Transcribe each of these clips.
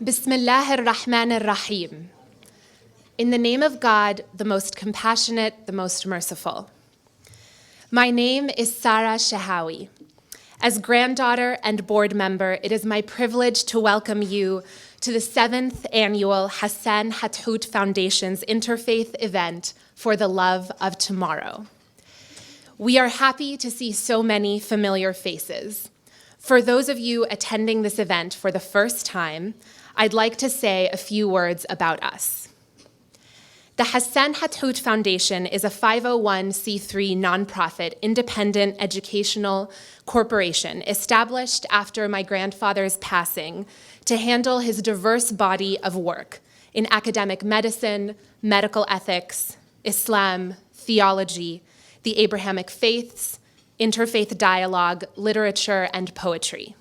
Bismillah ar-Rahman ar-Rahim. In the name of God, the most compassionate, the most merciful. My name is Sarah Shahawi. As granddaughter and board member, it is my privilege to welcome you to the 7th annual Hassan Hathout Foundation's Interfaith event for the love of tomorrow. We are happy to see so many familiar faces. For those of you attending this event for the first time, I'd like to say a few words about us. The Hassan Hathout Foundation is a 501c3 nonprofit independent educational corporation established after my grandfather's passing to handle his diverse body of work in academic medicine, medical ethics, Islam, theology, the Abrahamic faiths, interfaith dialogue, literature, and poetry.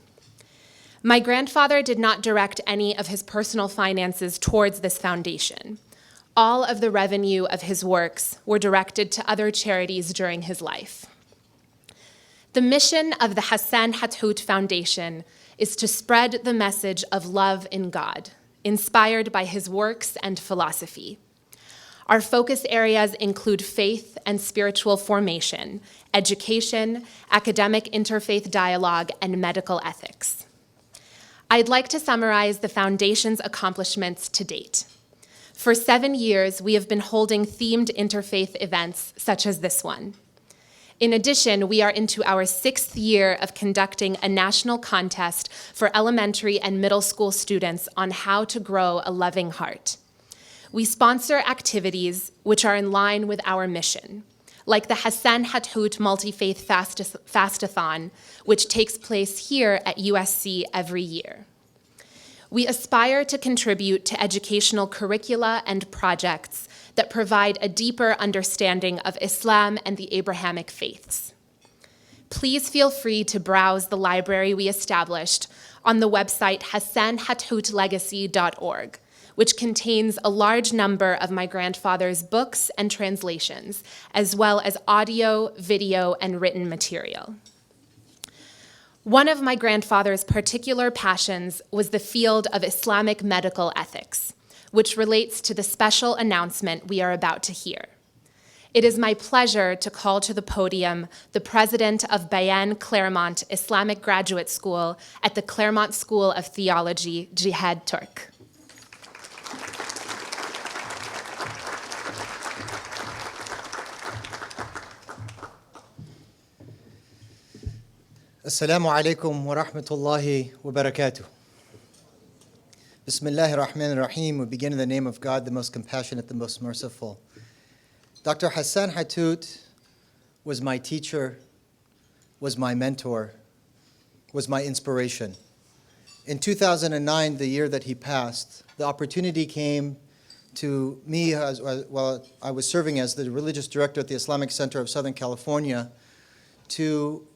My grandfather did not direct any of his personal finances towards this foundation. All of the revenue of his works were directed to other charities during his life. The mission of the Hassan Hathout Foundation is to spread the message of love in God, inspired by his works and philosophy. Our focus areas include faith and spiritual formation, education, academic interfaith dialogue, and medical ethics. I'd like to summarize the Foundation's accomplishments to date. For 7 years, we have been holding themed interfaith events such as this one. In addition, we are into our 6th year of conducting a national contest for elementary and middle school students on how to grow a loving heart. We sponsor activities which are in line with our mission, like the Hassan Hathout Multi-Faith Fastathon, which takes place here at USC every year. We aspire to contribute to educational curricula and projects that provide a deeper understanding of Islam and the Abrahamic faiths. Please feel free to browse the library we established on the website hassanhathoutlegacy.org, which contains a large number of my grandfather's books and translations, as well as audio, video, and written material. One of my grandfather's particular passions was the field of Islamic medical ethics, which relates to the special announcement we are about to hear. It is my pleasure to call to the podium the president of Bayan Claremont Islamic Graduate School at the Claremont School of Theology, Jihad Turk. Assalamu alaikum wa rahmatullahi wa barakatuh. Bismillahir Rahmanir Rahim. We begin in the name of God, the most compassionate, the most merciful. Dr. Hassan Hathout was my teacher, was my mentor, was my inspiration. In 2009, the year that he passed, the opportunity came to me while I was serving as the religious director at the Islamic Center of Southern California to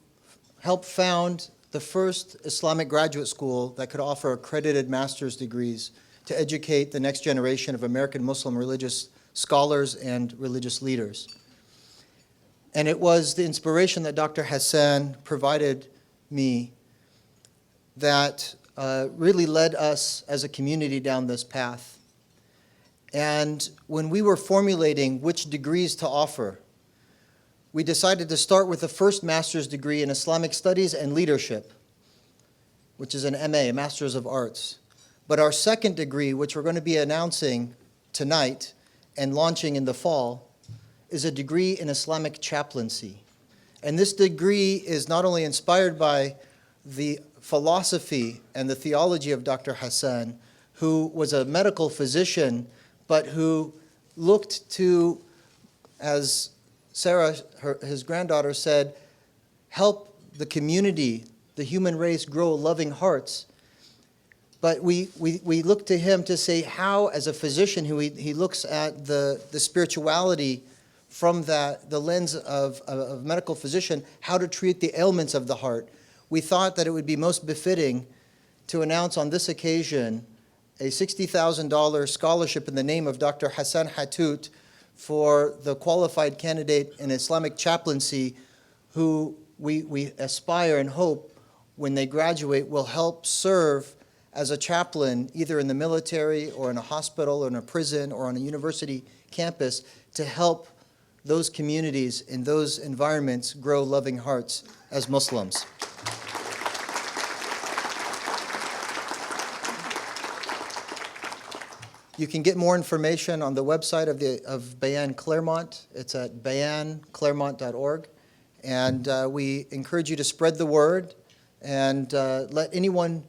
helped found the first Islamic graduate school that could offer accredited master's degrees to educate the next generation of American Muslim religious scholars and religious leaders. And it was the inspiration that Dr. Hassan provided me that really led us as a community down this path. And when we were formulating which degrees to offer, we decided to start with the first master's degree in Islamic Studies and Leadership, which is an MA, a Master's of Arts. But our second degree, which we're going to be announcing tonight and launching in the fall, is a degree in Islamic Chaplaincy. And this degree is not only inspired by the philosophy and the theology of Dr. Hassan, who was a medical physician, but who looked to, as Sarah, his granddaughter, said, help the community, the human race, grow loving hearts. But we look to him to say how, as a physician, he looks at the spirituality from the lens of a medical physician, how to treat the ailments of the heart. We thought that it would be most befitting to announce on this occasion a $60,000 scholarship in the name of Dr. Hassan Hathout for the qualified candidate in Islamic chaplaincy who we aspire and hope when they graduate will help serve as a chaplain, either in the military or in a hospital or in a prison or on a university campus, to help those communities in those environments grow loving hearts as Muslims. You can get more information on the website of Bayan Claremont. It's at bayanclaremont.org. And we encourage you to spread the word and let anyone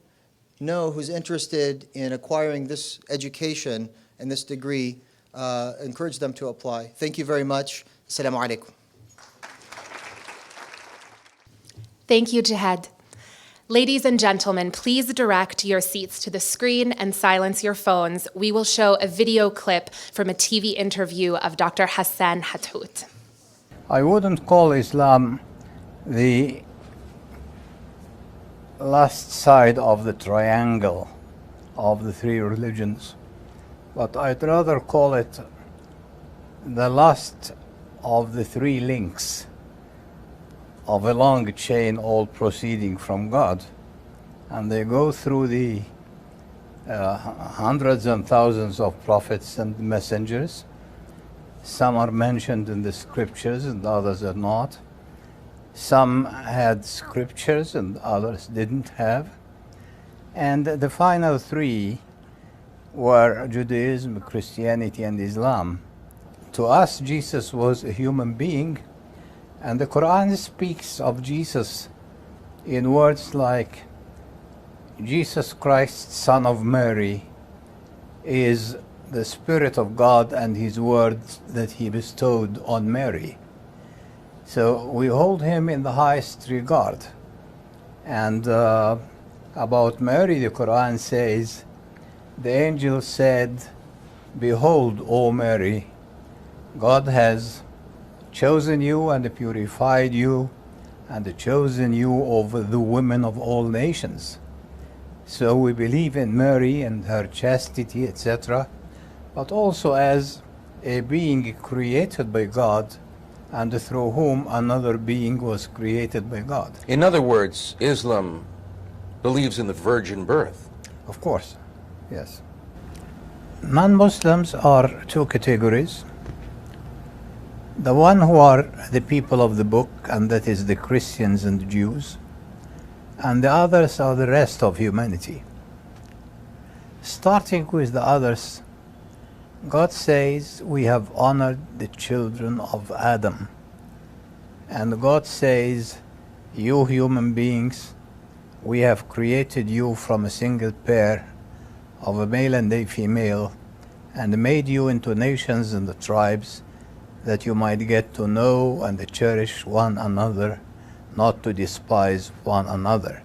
know who's interested in acquiring this education and this degree, encourage them to apply. Thank you very much. Assalamu alaikum. Thank you, Jihad. Ladies and gentlemen, please direct your seats to the screen and silence your phones. We will show a video clip from a TV interview of Dr. Hassan Hathout. I wouldn't call Islam the last side of the triangle of the three religions, but I'd rather call it the last of the three links of a long chain all proceeding from God. And they go through the hundreds and thousands of prophets and messengers. Some are mentioned in the scriptures and others are not. Some had scriptures and others didn't have. And the final three were Judaism, Christianity, and Islam. To us, Jesus was a human being, and the Quran speaks of Jesus in words like, Jesus Christ, Son of Mary, is the Spirit of God and His words that He bestowed on Mary. So we hold Him in the highest regard. And about Mary, the Quran says, the angel said, behold, O Mary, God has chosen you and purified you and chosen you over the women of all nations. So we believe in Mary and her chastity, etc., but also as a being created by God and through whom another being was created by God. In other words, Islam believes in the virgin birth. Of course, yes. Non-Muslims are two categories. The one who are the people of the book, and that is the Christians and the Jews, and the others are the rest of humanity. Starting with the others, God says we have honored the children of Adam. And God says, you human beings, we have created you from a single pair of a male and a female, and made you into nations and the tribes, that you might get to know and cherish one another, not to despise one another.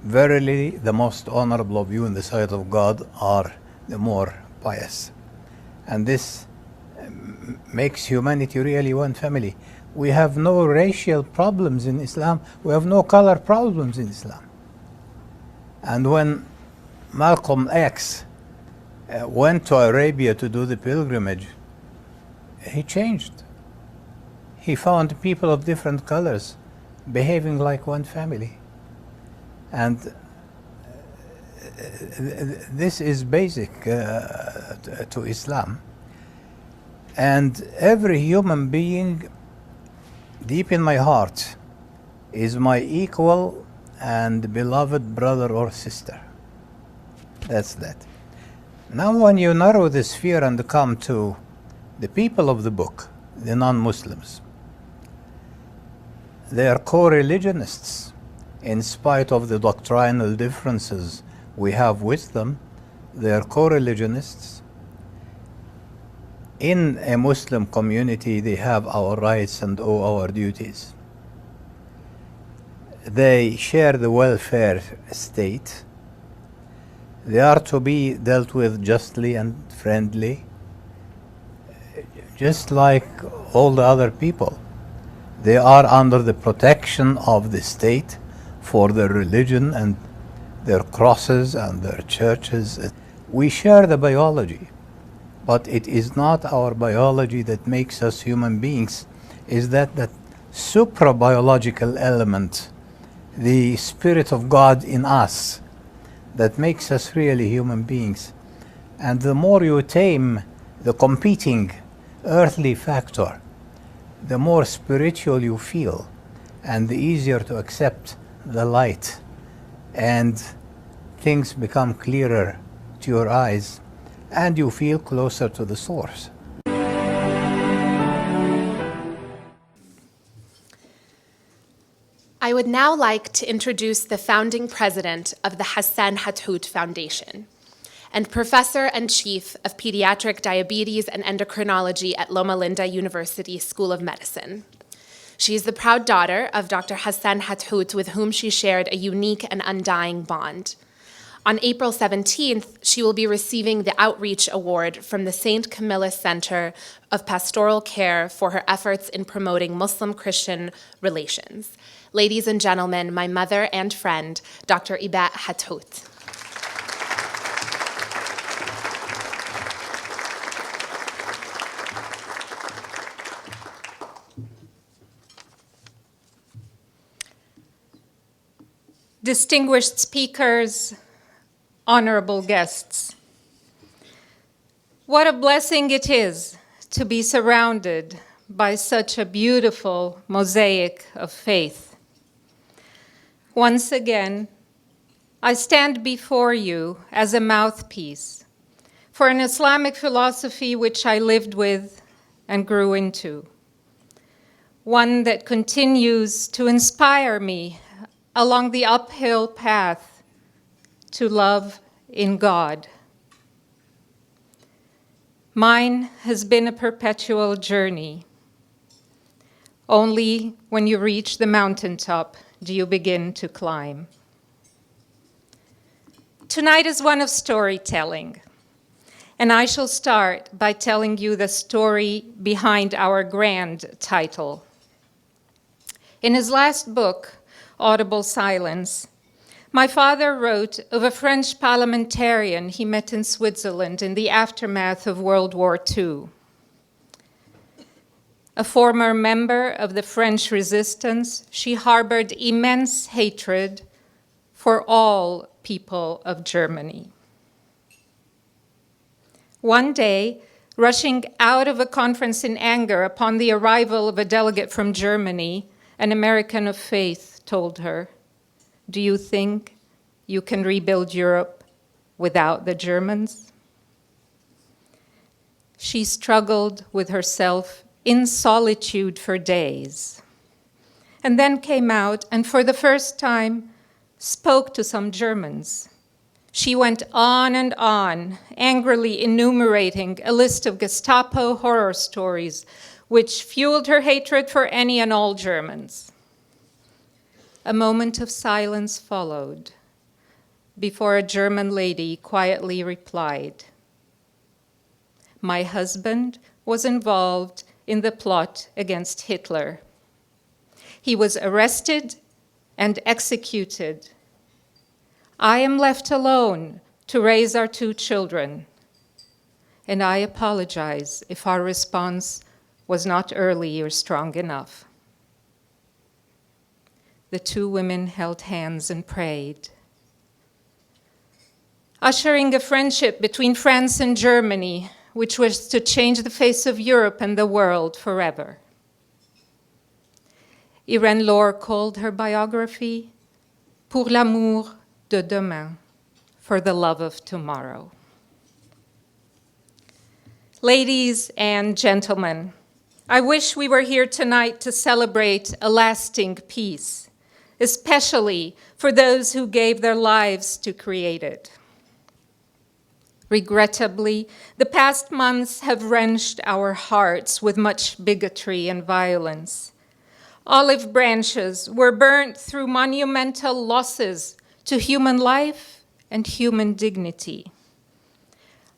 Verily, the most honorable of you in the sight of God are the more pious. And this makes humanity really one family. We have no racial problems in Islam. We have no color problems in Islam. And when Malcolm X went to Arabia to do the pilgrimage, he changed. He found people of different colors behaving like one family. And this is basic to Islam. And every human being, deep in my heart, is my equal and beloved brother or sister. That's that. Now when you narrow the sphere and come to the people of the book, the non-Muslims, they are co-religionists. In spite of the doctrinal differences we have with them, they are co-religionists. In a Muslim community, they have our rights and owe our duties. They share the welfare state. They are to be dealt with justly and friendly, just like all the other people. They are under the protection of the state for their religion and their crosses and their churches. We share the biology, but it is not our biology that makes us human beings. Is that supra-biological element, the Spirit of God in us, that makes us really human beings. And the more you tame the competing earthly factor, the more spiritual you feel, and the easier to accept the light, and things become clearer to your eyes, and you feel closer to the source. I would now like to introduce the founding president of the Hassan Hathout Foundation and professor and chief of pediatric diabetes and endocrinology at Loma Linda University School of Medicine. She is the proud daughter of Dr. Hassan Hathout, with whom she shared a unique and undying bond. On April 17th, she will be receiving the Outreach Award from the St. Camillus Center of Pastoral Care for her efforts in promoting Muslim-Christian relations. Ladies and gentlemen, my mother and friend, Dr. Ibat Hathout. Distinguished speakers, honorable guests, what a blessing it is to be surrounded by such a beautiful mosaic of faith. Once again, I stand before you as a mouthpiece for an Islamic philosophy which I lived with and grew into, one that continues to inspire me along the uphill path to love in God. Mine has been a perpetual journey. Only when you reach the mountaintop do you begin to climb. Tonight is one of storytelling, and I shall start by telling you the story behind our grand title. In his last book, Audible Silence, my father wrote of a French parliamentarian he met in Switzerland in the aftermath of World War II. A former member of the French resistance, she harbored immense hatred for all people of Germany. One day, rushing out of a conference in anger upon the arrival of a delegate from Germany, an American of faith told her, "Do you think you can rebuild Europe without the Germans?" She struggled with herself in solitude for days, and then came out and for the first time spoke to some Germans. She went on and on, angrily enumerating a list of Gestapo horror stories which fueled her hatred for any and all Germans. A moment of silence followed before a German lady quietly replied, "My husband was involved in the plot against Hitler. He was arrested and executed. I am left alone to raise our 2 children, and I apologize if our response was not early or strong enough." The 2 women held hands and prayed, ushering a friendship between France and Germany, which was to change the face of Europe and the world forever. Irene Lohr called her biography Pour l'amour de demain, for the love of tomorrow. Ladies and gentlemen, I wish we were here tonight to celebrate a lasting peace, especially for those who gave their lives to create it. Regrettably, the past months have wrenched our hearts with much bigotry and violence. Olive branches were burnt through monumental losses to human life and human dignity.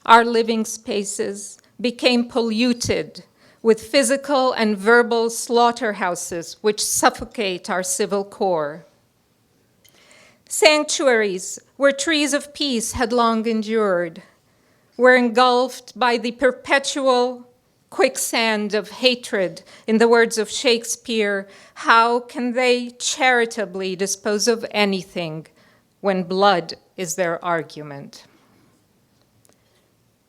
Our living spaces became polluted with physical and verbal slaughterhouses which suffocate our civil core. Sanctuaries where trees of peace had long endured were engulfed by the perpetual quicksand of hatred. In the words of Shakespeare, how can they charitably dispose of anything when blood is their argument.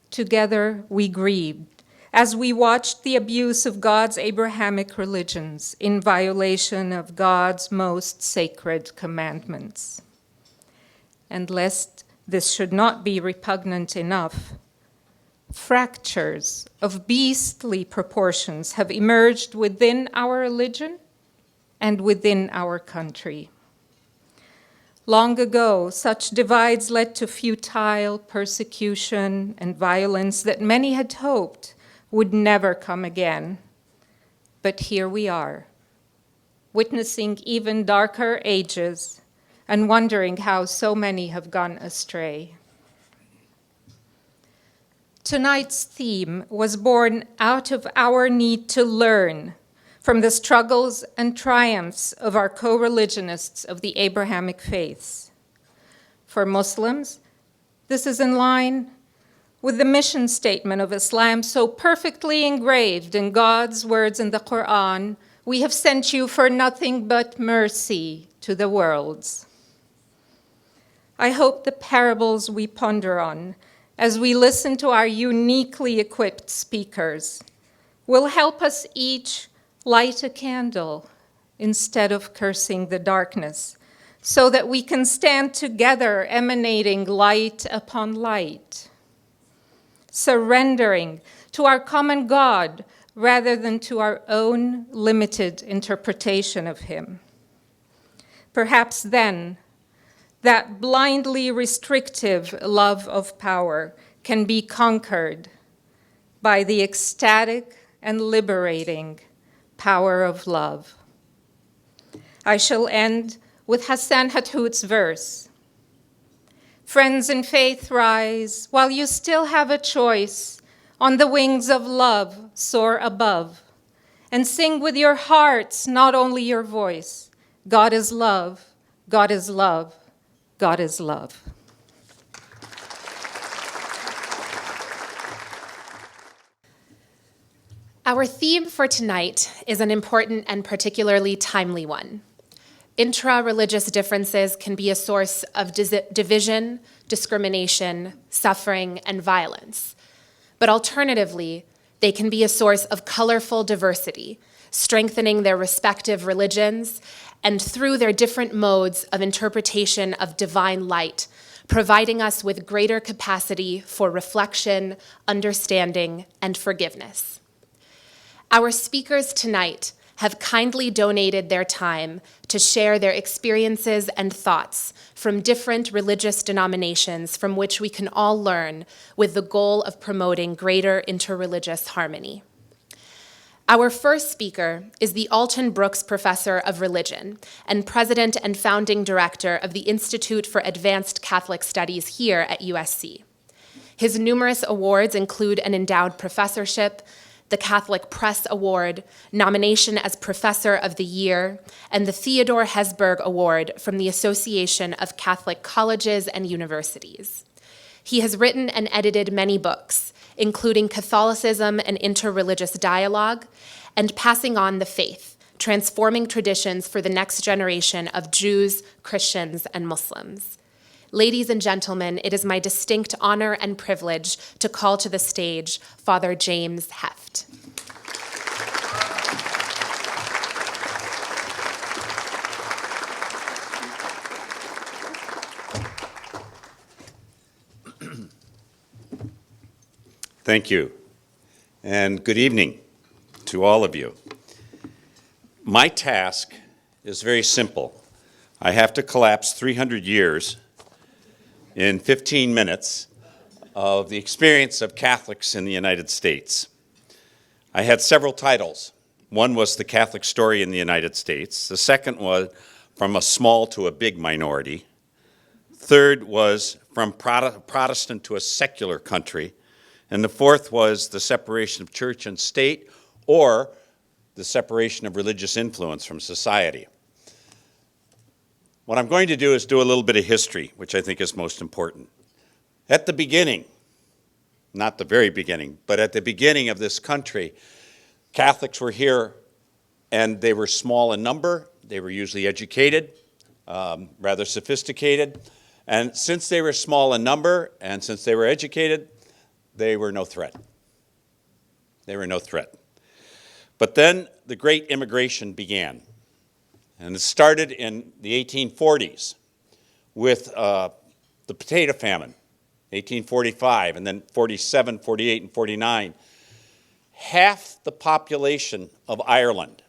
Together we grieved as we watched the abuse of God's Abrahamic religions in violation of God's most sacred commandments. And lest this should not be repugnant enough, fractures of beastly proportions have emerged within our religion and within our country. Long ago, such divides led to futile persecution and violence that many had hoped would never come again. But here we are, witnessing even darker ages and wondering how so many have gone astray. Tonight's theme was born out of our need to learn from the struggles and triumphs of our co-religionists of the Abrahamic faiths. For Muslims, this is in line with the mission statement of Islam so perfectly engraved in God's words in the Quran, "We have sent you for nothing but mercy to the worlds." I hope the parables we ponder on as we listen to our uniquely equipped speakers will help us each light a candle instead of cursing the darkness, so that we can stand together emanating light upon light, surrendering to our common God rather than to our own limited interpretation of him. Perhaps then, that blindly restrictive love of power can be conquered by the ecstatic and liberating power of love. I shall end with Hassan Hathout's verse. Friends in faith, rise, while you still have a choice. On the wings of love, soar above, and sing with your hearts, not only your voice. God is love, God is love, God is love. Our theme for tonight is an important and particularly timely one. Intra-religious differences can be a source of division, discrimination, suffering, and violence. But alternatively, they can be a source of colorful diversity, strengthening their respective religions, and through their different modes of interpretation of divine light, providing us with greater capacity for reflection, understanding, and forgiveness. Our speakers tonight have kindly donated their time to share their experiences and thoughts from different religious denominations from which we can all learn with the goal of promoting greater interreligious harmony. Our first speaker is the Alton Brooks Professor of Religion and President and Founding Director of the Institute for Advanced Catholic Studies here at USC. His numerous awards include an endowed professorship, the Catholic Press Award, nomination as Professor of the Year, and the Theodore Hesburgh Award from the Association of Catholic Colleges and Universities. He has written and edited many books, including Catholicism and Interreligious Dialogue, and Passing on the Faith, Transforming Traditions for the Next Generation of Jews, Christians, and Muslims. Ladies and gentlemen, it is my distinct honor and privilege to call to the stage Father James Heft. Thank you, and good evening to all of you. My task is very simple. I have to collapse 300 years in 15 minutes of the experience of Catholics in the United States. I had several titles. One was The Catholic Story in the United States. The second was From a Small to a Big Minority. Third was From Protestant to a Secular Country. And the fourth was The Separation of Church and State, or the separation of religious influence from society. What I'm going to do is do a little bit of history, which I think is most important. At the beginning, not the very beginning, but at the beginning of this country, Catholics were here, and they were small in number. They were usually educated, rather sophisticated, And since they were small in number and since they were educated, they were no threat. They were no threat. But then the great immigration began. And it started in the 1840s with the potato famine, 1845, and then 47, 48, and 49. Half the population of Ireland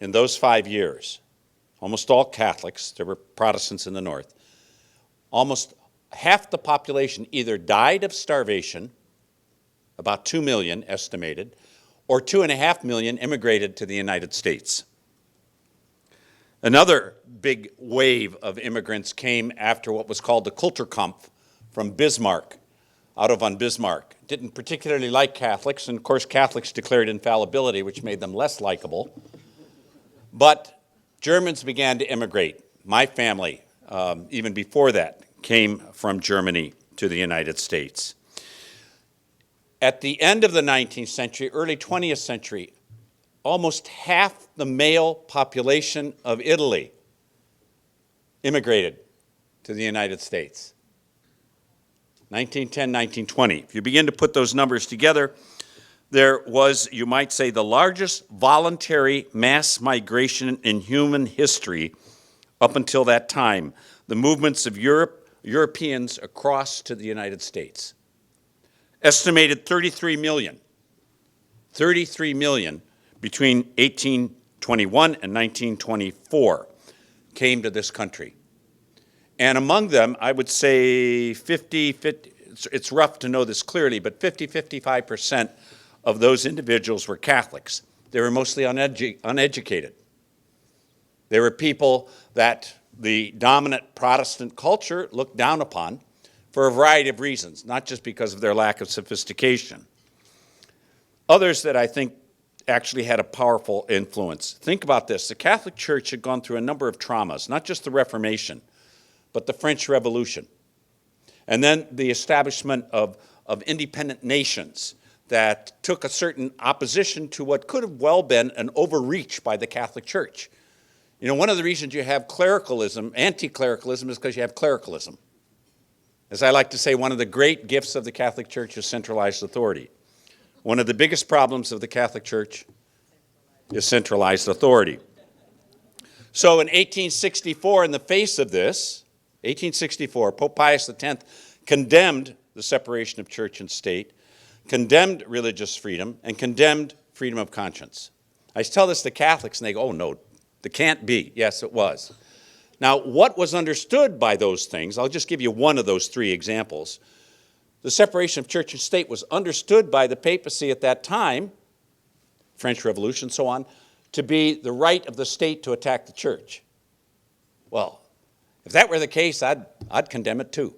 in those 5 years, almost all Catholics, there were Protestants in the north, almost half the population either died of starvation, about 2 million estimated, or 2.5 million immigrated to the United States. Another big wave of immigrants came after what was called the Kulturkampf from Bismarck, Otto von Bismarck. Didn't particularly like Catholics, and of course Catholics declared infallibility, which made them less likable. But Germans began to immigrate. My family, even before that, came from Germany to the United States. At the end of the 19th century, early 20th century, almost half the male population of Italy immigrated to the United States. 1910, 1920. If you begin to put those numbers together, there was, you might say, the largest voluntary mass migration in human history up until that time. The movements of Europeans across to the United States. Estimated 33 million between 1821 and 1924 came to this country. And among them, I would say 50, it's rough to know this clearly, but 55% of those individuals were Catholics. They were mostly uneducated. They were people that the dominant Protestant culture looked down upon for a variety of reasons, not just because of their lack of sophistication. Others that I think actually had a powerful influence. Think about this. The Catholic Church had gone through a number of traumas, not just the Reformation, but the French Revolution. And then the establishment of independent nations that took a certain opposition to what could have well been an overreach by the Catholic Church. You know, one of the reasons you have clericalism, anti-clericalism, is because you have clericalism. As I like to say, one of the great gifts of the Catholic Church is centralized authority. One of the biggest problems of the Catholic Church is centralized authority. So in 1864, in the face of this, 1864, Pope Pius X condemned the separation of church and state, condemned religious freedom, and condemned freedom of conscience. I tell this to Catholics, and they go, oh, no, that can't be. Yes, it was. Now, what was understood by those things, I'll just give you one of those three examples. The separation of church and state was understood by the papacy at that time, French Revolution, so on, to be the right of the state to attack the church. Well, if that were the case, I'd condemn it too.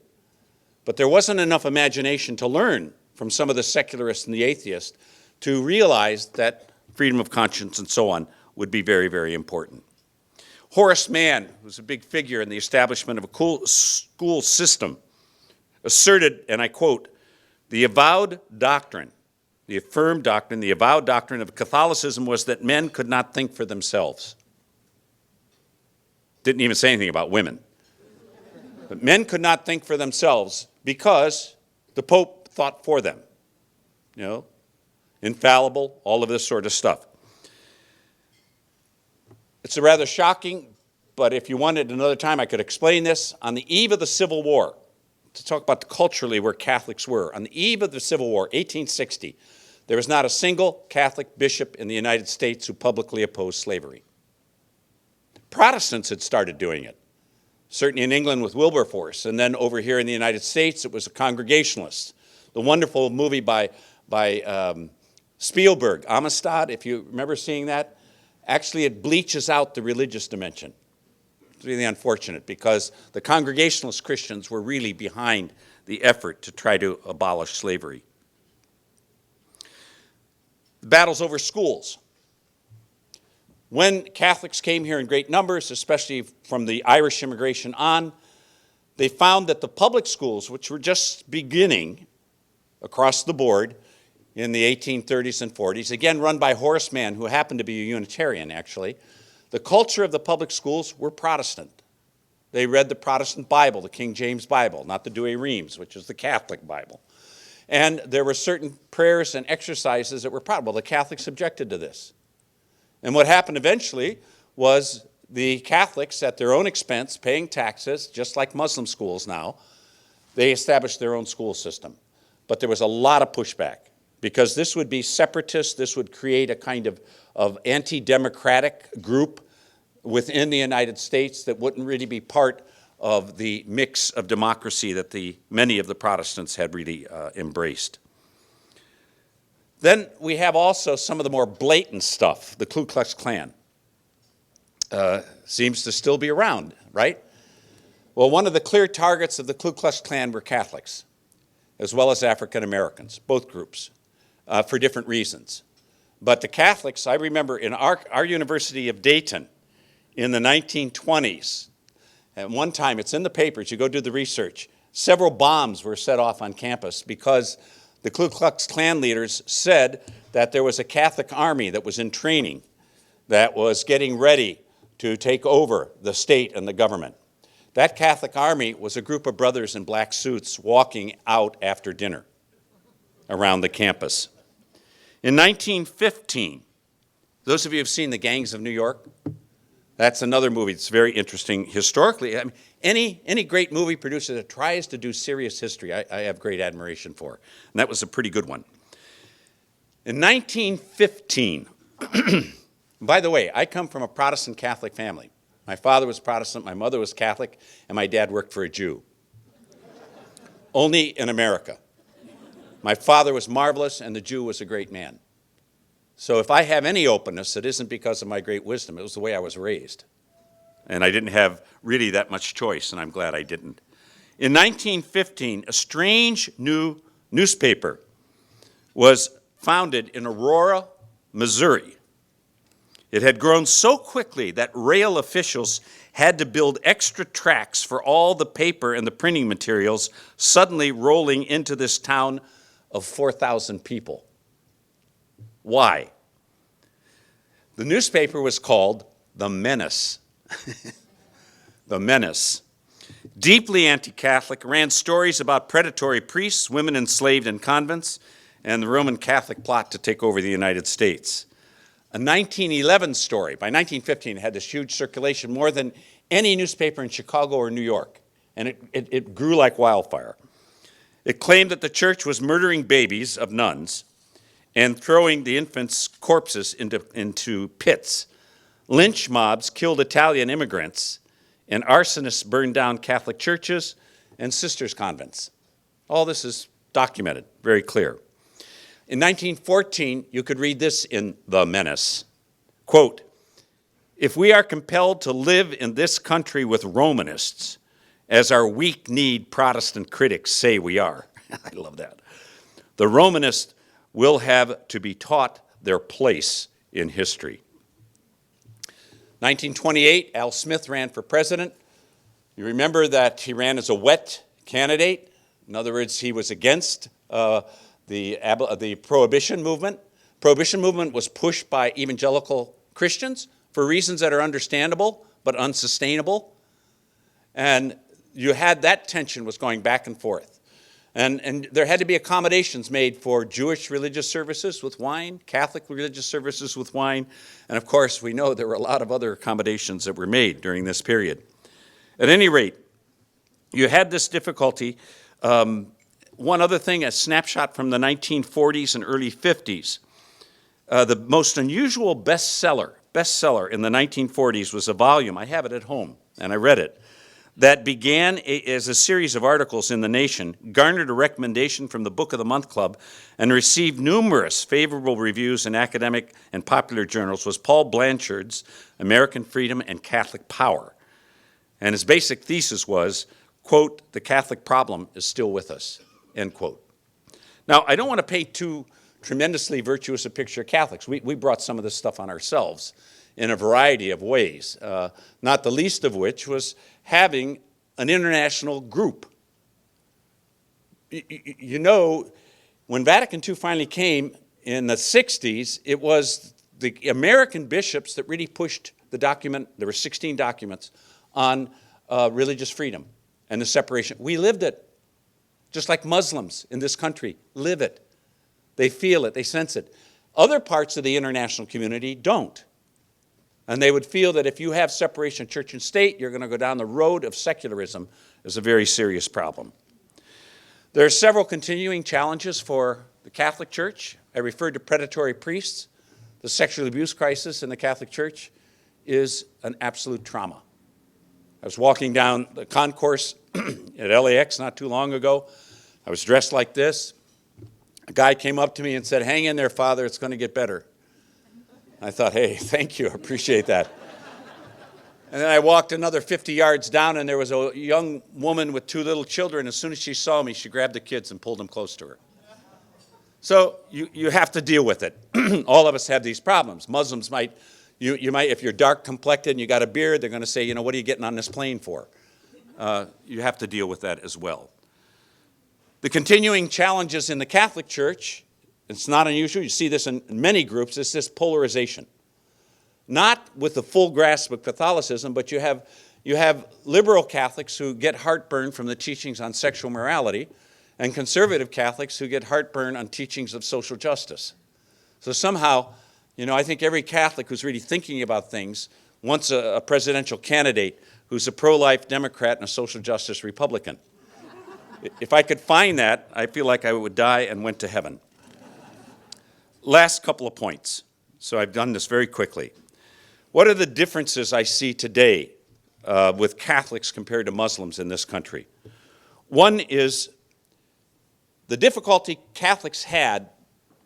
But there wasn't enough imagination to learn from some of the secularists and the atheists to realize that freedom of conscience and so on would be very, very important. Horace Mann was a big figure in the establishment of a school system, asserted, and I quote, the avowed doctrine, the affirmed doctrine, the avowed doctrine of Catholicism was that men could not think for themselves. Didn't even say anything about women. But men could not think for themselves because the Pope thought for them. You know, infallible, all of this sort of stuff. It's a rather shocking, but if you wanted another time, I could explain this. On the eve of the Civil War, to talk about culturally where Catholics were, on the eve of the Civil War, 1860, there was not a single Catholic bishop in the United States who publicly opposed slavery. Protestants had started doing it, certainly in England with Wilberforce, and then over here in the United States, it was the Congregationalists. The wonderful movie by Spielberg, Amistad, if you remember seeing that, actually it bleaches out the religious dimension. It's really unfortunate because the Congregationalist Christians were really behind the effort to try to abolish slavery. The battles over schools. When Catholics came here in great numbers, especially from the Irish immigration on, they found that the public schools, which were just beginning across the board in the 1830s and 40s, again run by Horace Mann, who happened to be a Unitarian actually, the culture of the public schools were Protestant. They read the Protestant Bible, the King James Bible, not the Douay-Rheims, which is the Catholic Bible. And there were certain prayers and exercises that were proper. Well, the Catholics objected to this. And what happened eventually was the Catholics, at their own expense, paying taxes, just like Muslim schools now, they established their own school system. But there was a lot of pushback because this would be separatist. This would create a kind of anti-democratic group within the United States that wouldn't really be part of the mix of democracy that many of the Protestants had really embraced. Then we have also some of the more blatant stuff. The Ku Klux Klan seems to still be around, right? Well, one of the clear targets of the Ku Klux Klan were Catholics, as well as African Americans, both groups, for different reasons. But the Catholics, I remember in our University of Dayton in the 1920s, at one time, it's in the papers, you go do the research, several bombs were set off on campus because the Ku Klux Klan leaders said that there was a Catholic army that was in training that was getting ready to take over the state and the government. That Catholic army was a group of brothers in black suits walking out after dinner around the campus. In 1915, those of you who have seen The Gangs of New York, that's another movie that's very interesting historically. I mean, any great movie producer that tries to do serious history, I have great admiration for. And that was a pretty good one. In 1915, by the way, I come from a Protestant Catholic family. My father was Protestant, my mother was Catholic, and my dad worked for a Jew. Only in America. My father was marvelous, and the Jew was a great man. So if I have any openness, it isn't because of my great wisdom. It was the way I was raised. And I didn't have really that much choice, and I'm glad I didn't. In 1915, a strange new newspaper was founded in Aurora, Missouri. It had grown so quickly that rail officials had to build extra tracks for all the paper and the printing materials, suddenly rolling into this town of 4,000 people. Why? The newspaper was called The Menace. The Menace. Deeply anti-Catholic, ran stories about predatory priests, women enslaved in convents, and the Roman Catholic plot to take over the United States. A 1911 story, by 1915, it had this huge circulation, more than any newspaper in Chicago or New York, and it grew like wildfire. It claimed that the church was murdering babies of nuns and throwing the infants' corpses into pits. Lynch mobs killed Italian immigrants, and arsonists burned down Catholic churches and sisters' convents. All this is documented, very clear. In 1914, you could read this in The Menace. Quote, "If we are compelled to live in this country with Romanists, as our weak-kneed Protestant critics say we are," I love that, "the Romanists will have to be taught their place in history." 1928, Al Smith ran for president. You remember that he ran as a wet candidate. In other words, he was against the Prohibition movement. Prohibition movement was pushed by evangelical Christians for reasons that are understandable but unsustainable. And you had that tension was going back and forth. And there had to be accommodations made for Jewish religious services with wine, Catholic religious services with wine, and of course we know there were a lot of other accommodations that were made during this period. At any rate, you had this difficulty. One other thing, a snapshot from the 1940s and early 50s. The most unusual bestseller in the 1940s was a volume, I have it at home, and I read it, that began as a series of articles in The Nation, garnered a recommendation from the Book of the Month Club, and received numerous favorable reviews in academic and popular journals, was Paul Blanchard's American Freedom and Catholic Power. And his basic thesis was, quote, "The Catholic problem is still with us," end quote. Now, I don't want to paint too tremendously virtuous a picture of Catholics. We brought some of this stuff on ourselves in a variety of ways, not the least of which was having an international group. You know, when Vatican II finally came in the 60s, it was the American bishops that really pushed the document, there were 16 documents, on religious freedom and the separation. We lived it, just like Muslims in this country live it. They feel it, they sense it. Other parts of the international community don't. And they would feel that if you have separation of church and state, you're going to go down the road of secularism is a very serious problem. There are several continuing challenges for the Catholic Church. I referred to predatory priests. The sexual abuse crisis in the Catholic Church is an absolute trauma. I was walking down the concourse at LAX not too long ago. I was dressed like this. A guy came up to me and said, "Hang in there, Father, it's going to get better." I thought, hey, thank you, I appreciate that. And then I walked another 50 yards down, and there was a young woman with 2 little children. As soon as she saw me, she grabbed the kids and pulled them close to her. So you have to deal with it. All of us have these problems. Muslims might, you might, if you're dark complected and you got a beard, they're going to say, you know, what are you getting on this plane for? You have to deal with that as well. The continuing challenges in the Catholic Church, it's not unusual, you see this in many groups, is this polarization. Not with the full grasp of Catholicism, but you have liberal Catholics who get heartburn from the teachings on sexual morality, and conservative Catholics who get heartburn on teachings of social justice. So somehow, you know, I think every Catholic who's really thinking about things wants a presidential candidate who's a pro-life Democrat and a social justice Republican. If I could find that, I feel like I would die and went to heaven. Last couple of points. So I've done this very quickly. What are the differences I see today with Catholics compared to Muslims in this country? One is the difficulty Catholics had,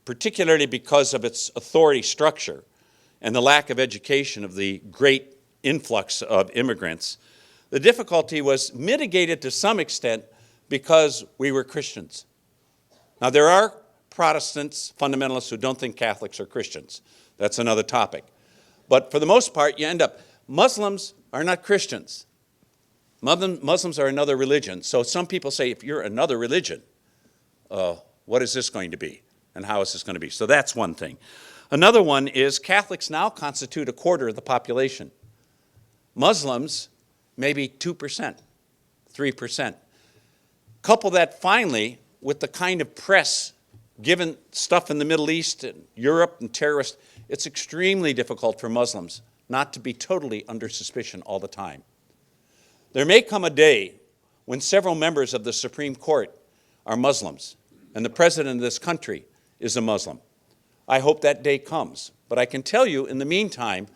particularly because of its authority structure and the lack of education of the great influx of immigrants. The difficulty was mitigated to some extent because we were Christians. Now, there are Protestants, fundamentalists, who don't think Catholics are Christians. That's another topic. But for the most part, you end up, Muslims are not Christians. Muslims are another religion. So some people say, if you're another religion, what is this going to be? And how is this going to be? So that's one thing. Another one is Catholics now constitute a quarter of the population. Muslims, maybe 2%, 3%. Couple that finally with the kind of press, given stuff in the Middle East and Europe and terrorists, it's extremely difficult for Muslims not to be totally under suspicion all the time. There may come a day when several members of the Supreme Court are Muslims, and the president of this country is a Muslim. I hope that day comes. But I can tell you, in the meantime,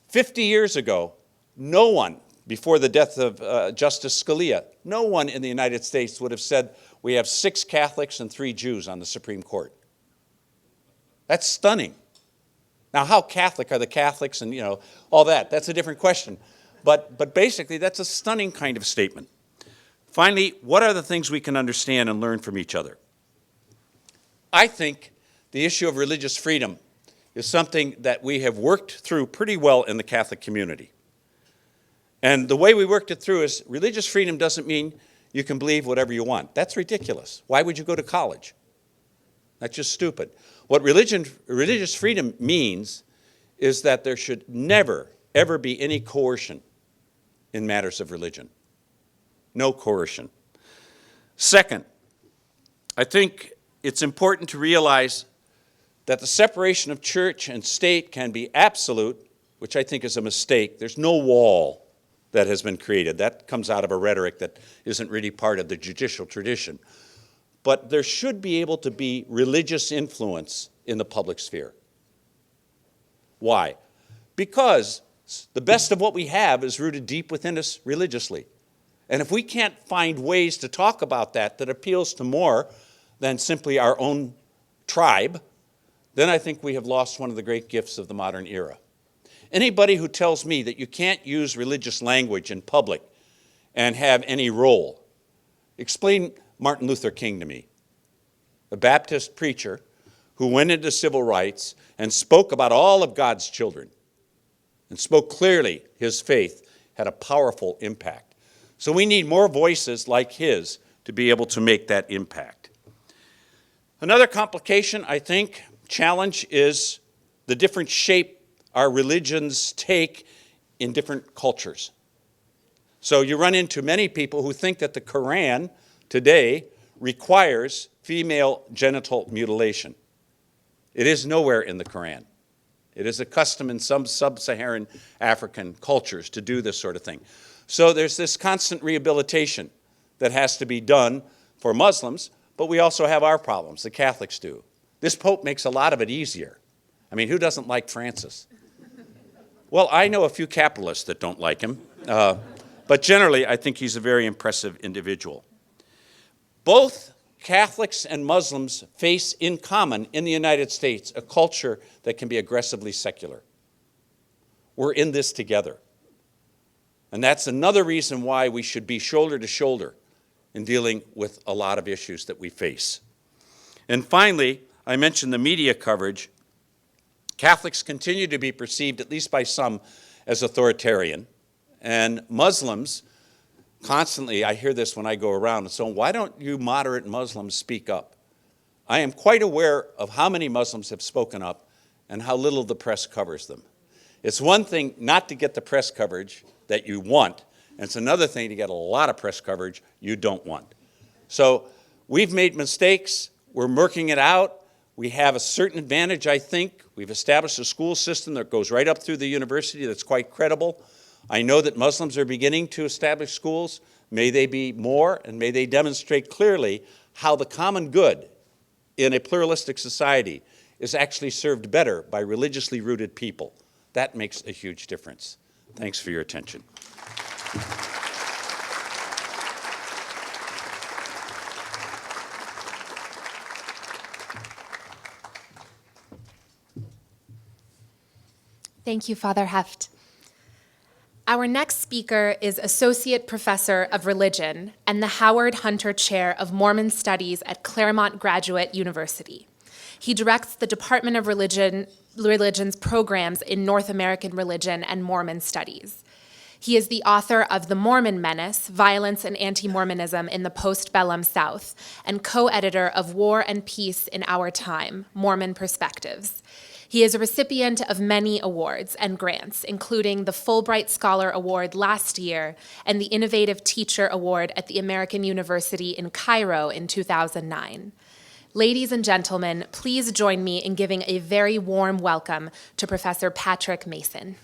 50 years ago, no one, before the death of Justice Scalia, no one in the United States would have said, we have 6 Catholics and 3 Jews on the Supreme Court. That's stunning. Now, how Catholic are the Catholics and, you know, all that? That's a different question. But basically, that's a stunning kind of statement. Finally, what are the things we can understand and learn from each other? I think the issue of religious freedom is something that we have worked through pretty well in the Catholic community. And the way we worked it through is religious freedom doesn't mean you can believe whatever you want. That's ridiculous. Why would you go to college? That's just stupid. What religious freedom means is that there should never, ever be any coercion in matters of religion. No coercion. Second, I think it's important to realize that the separation of church and state can be absolute, which I think is a mistake. There's no wall that has been created. That comes out of a rhetoric that isn't really part of the judicial tradition. But there should be able to be religious influence in the public sphere. Why? Because the best of what we have is rooted deep within us religiously. And if we can't find ways to talk about that appeals to more than simply our own tribe, then I think we have lost one of the great gifts of the modern era. Anybody who tells me that you can't use religious language in public and have any role, explain Martin Luther King to me, a Baptist preacher who went into civil rights and spoke about all of God's children and spoke clearly. His faith had a powerful impact. So we need more voices like his to be able to make that impact. Another complication, I think, challenge is the different shape our religions take in different cultures. So you run into many people who think that the Quran today requires female genital mutilation. It is nowhere in the Quran. It is a custom in some sub-Saharan African cultures to do this sort of thing. So there's this constant rehabilitation that has to be done for Muslims, but we also have our problems, the Catholics do. This Pope makes a lot of it easier. I mean, who doesn't like Francis? Well, I know a few capitalists that don't like him, but generally I think he's a very impressive individual. Both Catholics and Muslims face in common in the United States a culture that can be aggressively secular. We're in this together. And that's another reason why we should be shoulder to shoulder in dealing with a lot of issues that we face. And finally, I mentioned the media coverage. Catholics continue to be perceived, at least by some, as authoritarian. And Muslims, constantly, I hear this when I go around, and so why don't you moderate Muslims speak up? I am quite aware of how many Muslims have spoken up and how little the press covers them. It's one thing not to get the press coverage that you want, and it's another thing to get a lot of press coverage you don't want. So we've made mistakes, we're working it out, we have a certain advantage, I think. We've established a school system that goes right up through the university that's quite credible. I know that Muslims are beginning to establish schools. May they be more, and may they demonstrate clearly how the common good in a pluralistic society is actually served better by religiously rooted people. That makes a huge difference. Thanks for your attention. Thank you, Father Heft. Our next speaker is Associate Professor of Religion and the Howard Hunter Chair of Mormon Studies at Claremont Graduate University. He directs the Department of Religion's programs in North American Religion and Mormon Studies. He is the author of The Mormon Menace, Violence and Anti-Mormonism in the Postbellum South, and co-editor of War and Peace in Our Time, Mormon Perspectives. He is a recipient of many awards and grants, including the Fulbright Scholar Award last year and the Innovative Teacher Award at the American University in Cairo in 2009. Ladies and gentlemen, please join me in giving a very warm welcome to Professor Patrick Mason.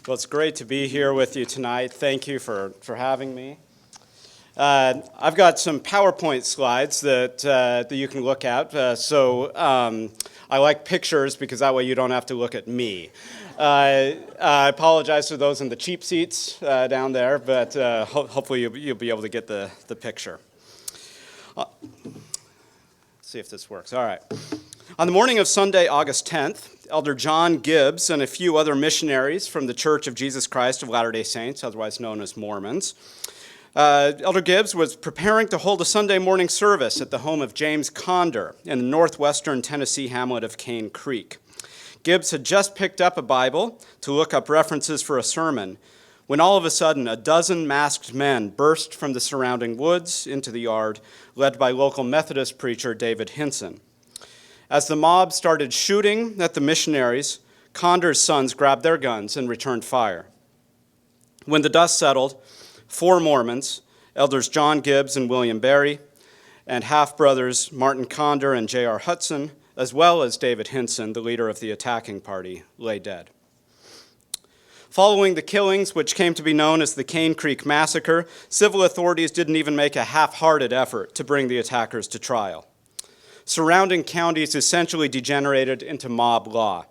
Well, it's great to be here with you tonight. Thank you for having me. I've got some PowerPoint slides that you can look at. I like pictures because that way you don't have to look at me. I apologize to those in the cheap seats down there, but hopefully you'll be able to get the picture. Let's see if this works. All right. On the morning of Sunday, August 10th, Elder John Gibbs and a few other missionaries from the Church of Jesus Christ of Latter-day Saints, otherwise known as Mormons, Elder Gibbs was preparing to hold a Sunday morning service at the home of James Conder in the northwestern Tennessee hamlet of Cane Creek. Gibbs had just picked up a Bible to look up references for a sermon when all of a sudden a dozen masked men burst from the surrounding woods into the yard, led by local Methodist preacher David Hinson. As the mob started shooting at the missionaries, Conder's sons grabbed their guns and returned fire. When the dust settled, 4 Mormons, Elders John Gibbs and William Berry, and half-brothers Martin Conder and J.R. Hutson, as well as David Hinson, the leader of the attacking party, lay dead. Following the killings, which came to be known as the Cane Creek Massacre, civil authorities didn't even make a half-hearted effort to bring the attackers to trial. Surrounding counties essentially degenerated into mob law.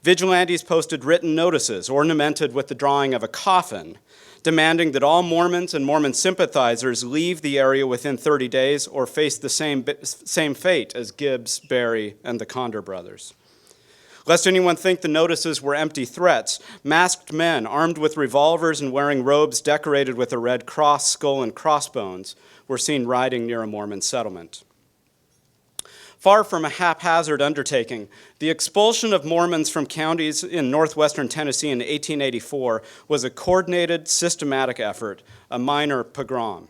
Vigilantes posted written notices ornamented with the drawing of a coffin, demanding that all Mormons and Mormon sympathizers leave the area within 30 days or face the same fate as Gibbs, Berry, and the Conder brothers. Lest anyone think the notices were empty threats, masked men armed with revolvers and wearing robes decorated with a red cross, skull, and crossbones were seen riding near a Mormon settlement. Far from a haphazard undertaking, the expulsion of Mormons from counties in northwestern Tennessee in 1884 was a coordinated, systematic effort, a minor pogrom.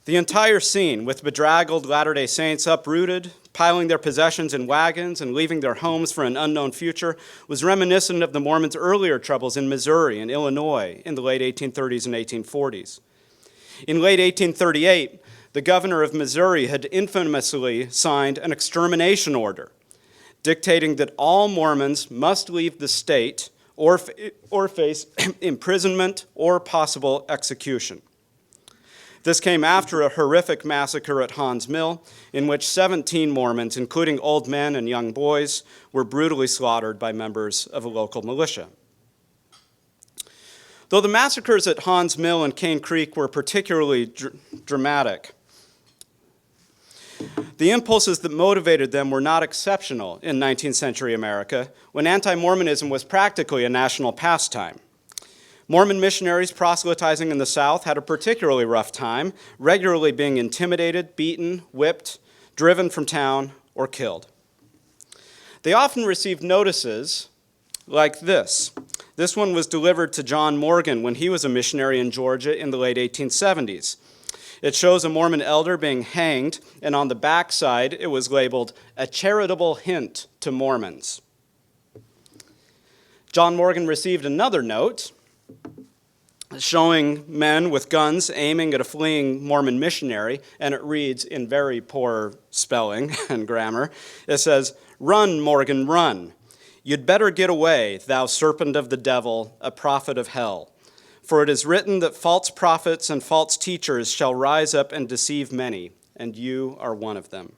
The entire scene, with bedraggled Latter-day Saints uprooted, piling their possessions in wagons and leaving their homes for an unknown future, was reminiscent of the Mormons' earlier troubles in Missouri and Illinois in the late 1830s and 1840s. In late 1838, the governor of Missouri had infamously signed an extermination order, dictating that all Mormons must leave the state or face imprisonment or possible execution. This came after a horrific massacre at Hawn's Mill, in which 17 Mormons, including old men and young boys, were brutally slaughtered by members of a local militia. Though the massacres at Hawn's Mill and Cane Creek were particularly dramatic, the impulses that motivated them were not exceptional in 19th century America, when anti-Mormonism was practically a national pastime. Mormon missionaries proselytizing in the South had a particularly rough time, regularly being intimidated, beaten, whipped, driven from town, or killed. They often received notices like this. This one was delivered to John Morgan when he was a missionary in Georgia in the late 1870s. It shows a Mormon elder being hanged, and on the back side it was labeled, "A Charitable Hint to Mormons." John Morgan received another note showing men with guns aiming at a fleeing Mormon missionary, and it reads in very poor spelling and grammar. It says, "Run, Morgan, run. You'd better get away, thou serpent of the devil, a prophet of hell. For it is written that false prophets and false teachers shall rise up and deceive many, and you are one of them."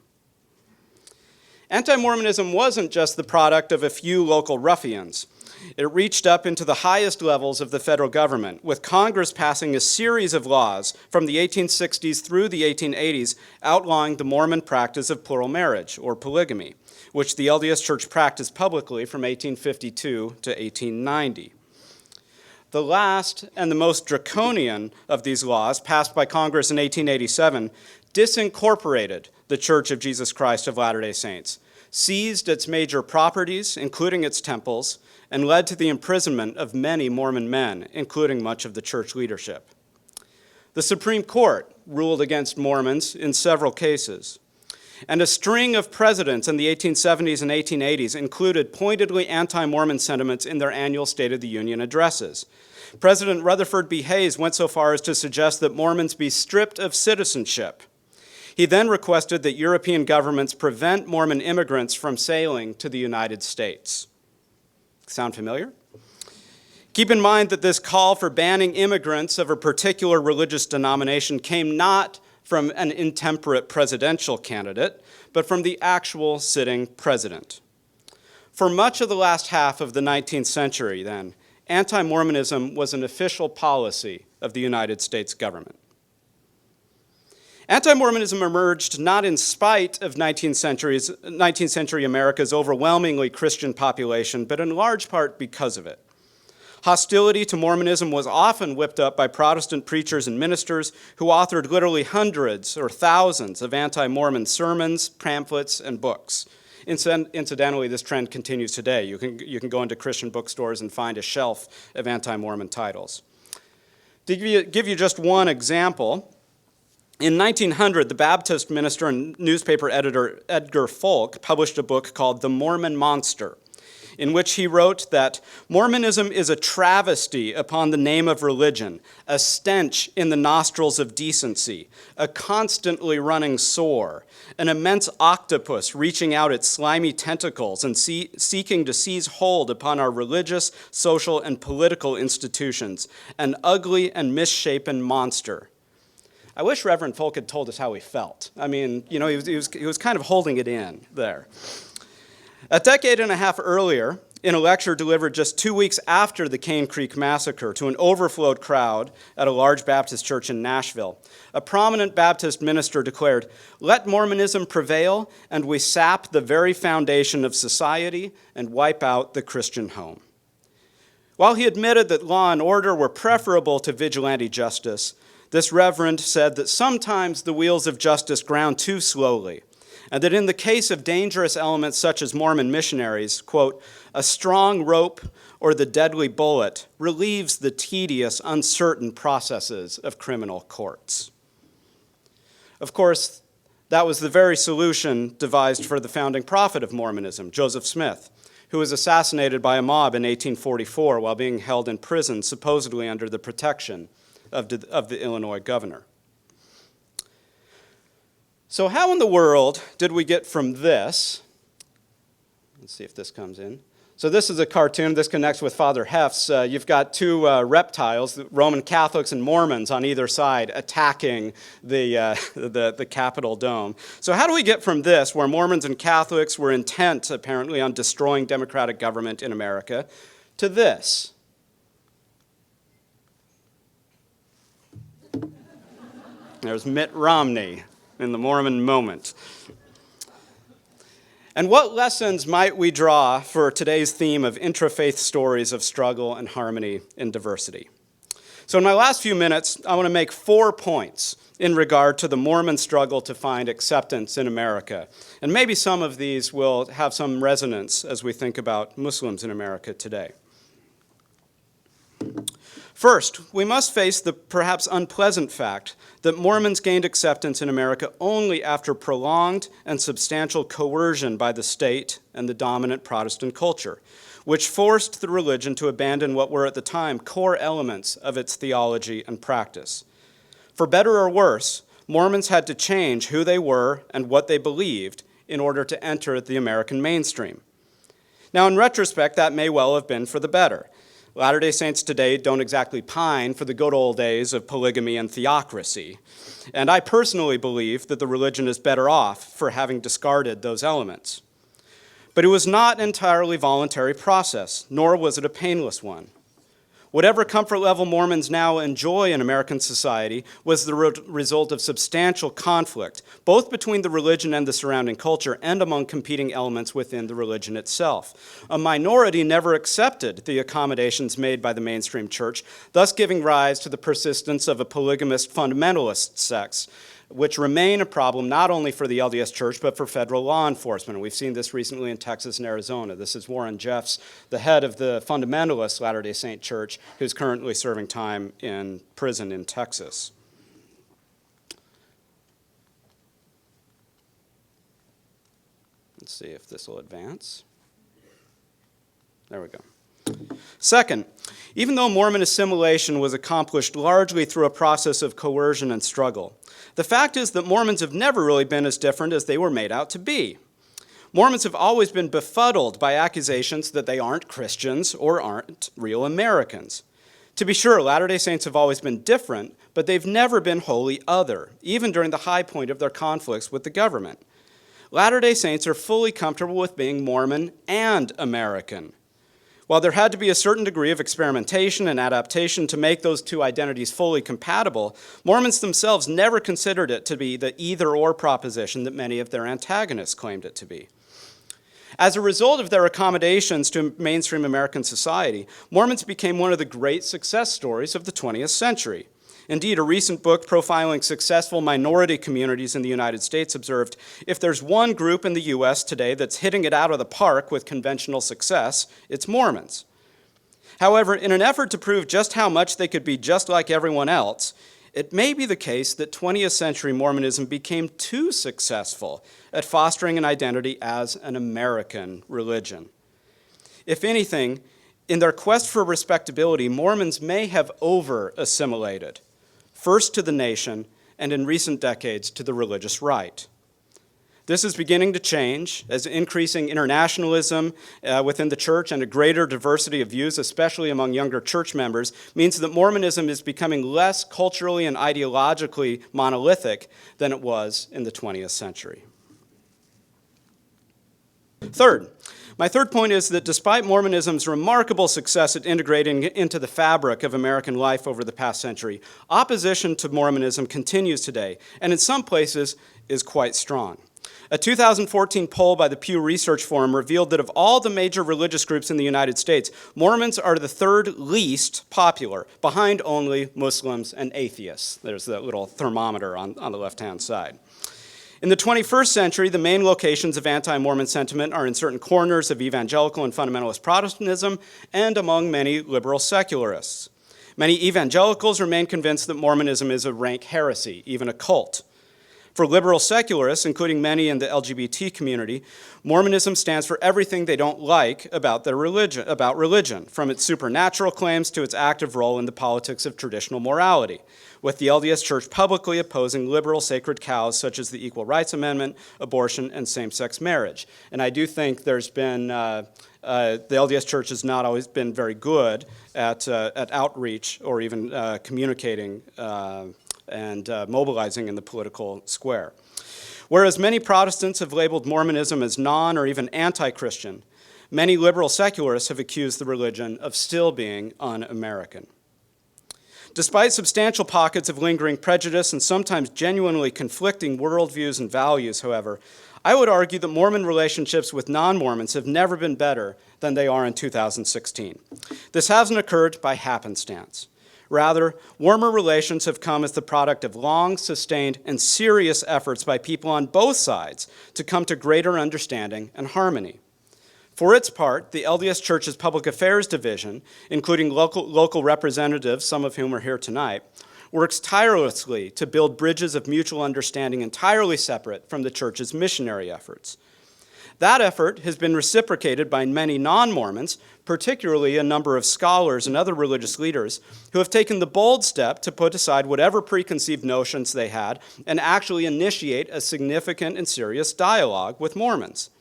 Anti-Mormonism wasn't just the product of a few local ruffians. It reached up into the highest levels of the federal government, with Congress passing a series of laws from the 1860s through the 1880s outlawing the Mormon practice of plural marriage, or polygamy, which the LDS Church practiced publicly from 1852 to 1890. The last and the most draconian of these laws, passed by Congress in 1887, disincorporated the Church of Jesus Christ of Latter-day Saints, seized its major properties, including its temples, and led to the imprisonment of many Mormon men, including much of the church leadership. The Supreme Court ruled against Mormons in several cases, and a string of presidents in the 1870s and 1880s included pointedly anti-Mormon sentiments in their annual State of the Union addresses. President Rutherford B. Hayes went so far as to suggest that Mormons be stripped of citizenship. He then requested that European governments prevent Mormon immigrants from sailing to the United States. Sound familiar? Keep in mind that this call for banning immigrants of a particular religious denomination came not from an intemperate presidential candidate, but from the actual sitting president. For much of the last half of the 19th century, then, anti-Mormonism was an official policy of the United States government. Anti-Mormonism emerged not in spite of 19th century America's overwhelmingly Christian population, but in large part because of it. Hostility to Mormonism was often whipped up by Protestant preachers and ministers who authored literally hundreds or thousands of anti-Mormon sermons, pamphlets, and books. Incidentally, this trend continues today. You can go into Christian bookstores and find a shelf of anti-Mormon titles. To give you just one example, in 1900, the Baptist minister and newspaper editor Edgar Folk published a book called The Mormon Monster, in which he wrote that Mormonism is a travesty upon the name of religion, a stench in the nostrils of decency, a constantly running sore, an immense octopus reaching out its slimy tentacles and seeking to seize hold upon our religious, social, and political institutions, an ugly and misshapen monster. I wish Reverend Folk had told us how he felt. I mean, you know, he was kind of holding it in there. A decade and a half earlier, in a lecture delivered just 2 weeks after the Cane Creek Massacre to an overflowed crowd at a large Baptist church in Nashville, a prominent Baptist minister declared, "Let Mormonism prevail, and we sap the very foundation of society and wipe out the Christian home." While he admitted that law and order were preferable to vigilante justice, this reverend said that sometimes the wheels of justice ground too slowly, and that in the case of dangerous elements such as Mormon missionaries, quote, "a strong rope or the deadly bullet relieves the tedious, uncertain processes of criminal courts." Of course, that was the very solution devised for the founding prophet of Mormonism, Joseph Smith, who was assassinated by a mob in 1844 while being held in prison, supposedly under the protection of the Illinois governor. So how in the world did we get from this? Let's see if this comes in. So this is a cartoon. This connects with Father Hef's. You've got two reptiles, Roman Catholics and Mormons on either side, attacking the Capitol dome. So how do we get from this, where Mormons and Catholics were intent, apparently, on destroying democratic government in America, to this? There's Mitt Romney in the Mormon moment. And what lessons might we draw for today's theme of intra-faith stories of struggle and harmony in diversity? So in my last few minutes, I want to make 4 points in regard to the Mormon struggle to find acceptance in America. And maybe some of these will have some resonance as we think about Muslims in America today. First, we must face the perhaps unpleasant fact that Mormons gained acceptance in America only after prolonged and substantial coercion by the state and the dominant Protestant culture, which forced the religion to abandon what were at the time core elements of its theology and practice. For better or worse, Mormons had to change who they were and what they believed in order to enter the American mainstream. Now, in retrospect, that may well have been for the better. Latter-day Saints today don't exactly pine for the good old days of polygamy and theocracy. And I personally believe that the religion is better off for having discarded those elements. But it was not an entirely voluntary process, nor was it a painless one. Whatever comfort level Mormons now enjoy in American society was the result of substantial conflict, both between the religion and the surrounding culture and among competing elements within the religion itself. A minority never accepted the accommodations made by the mainstream church, thus giving rise to the persistence of a polygamist fundamentalist sects, which remain a problem not only for the LDS Church, but for federal law enforcement. And we've seen this recently in Texas and Arizona. This is Warren Jeffs, the head of the fundamentalist Latter-day Saint Church, who's currently serving time in prison in Texas. Let's see if this will advance. There we go. Second, even though Mormon assimilation was accomplished largely through a process of coercion and struggle, the fact is that Mormons have never really been as different as they were made out to be. Mormons have always been befuddled by accusations that they aren't Christians or aren't real Americans. To be sure, Latter-day Saints have always been different, but they've never been wholly other, even during the high point of their conflicts with the government. Latter-day Saints are fully comfortable with being Mormon and American. While there had to be a certain degree of experimentation and adaptation to make those two identities fully compatible, Mormons themselves never considered it to be the either-or proposition that many of their antagonists claimed it to be. As a result of their accommodations to mainstream American society, Mormons became one of the great success stories of the 20th century. Indeed, a recent book profiling successful minority communities in the United States observed, if there's one group in the U.S. today that's hitting it out of the park with conventional success, it's Mormons. However, in an effort to prove just how much they could be just like everyone else, it may be the case that 20th century Mormonism became too successful at fostering an identity as an American religion. If anything, in their quest for respectability, Mormons may have over-assimilated, first to the nation, and in recent decades to the religious right. This is beginning to change as increasing internationalism within the church and a greater diversity of views, especially among younger church members, means that Mormonism is becoming less culturally and ideologically monolithic than it was in the 20th century. Third, my third point is that despite Mormonism's remarkable success at integrating into the fabric of American life over the past century, opposition to Mormonism continues today, and in some places is quite strong. A 2014 poll by the Pew Research Forum revealed that of all the major religious groups in the United States, Mormons are the third least popular, behind only Muslims and atheists. There's that little thermometer on the left-hand side. In the 21st century, the main locations of anti-Mormon sentiment are in certain corners of evangelical and fundamentalist Protestantism and among many liberal secularists. Many evangelicals remain convinced that Mormonism is a rank heresy, even a cult. For liberal secularists, including many in the LGBT community, Mormonism stands for everything they don't like about religion, from its supernatural claims to its active role in the politics of traditional morality, with the LDS Church publicly opposing liberal sacred cows such as the Equal Rights Amendment, abortion, and same-sex marriage. And I do think there's been, the LDS Church has not always been very good at outreach or even communicating and mobilizing in the political square. Whereas many Protestants have labeled Mormonism as non or even anti-Christian, many liberal secularists have accused the religion of still being un-American. Despite substantial pockets of lingering prejudice and sometimes genuinely conflicting worldviews and values, however, I would argue that Mormon relationships with non-Mormons have never been better than they are in 2016. This hasn't occurred by happenstance. Rather, warmer relations have come as the product of long, sustained, and serious efforts by people on both sides to come to greater understanding and harmony. For its part, the LDS Church's Public Affairs Division, including local representatives, some of whom are here tonight, works tirelessly to build bridges of mutual understanding entirely separate from the Church's missionary efforts. That effort has been reciprocated by many non-Mormons, particularly a number of scholars and other religious leaders who have taken the bold step to put aside whatever preconceived notions they had and actually initiate a significant and serious dialogue with Mormons.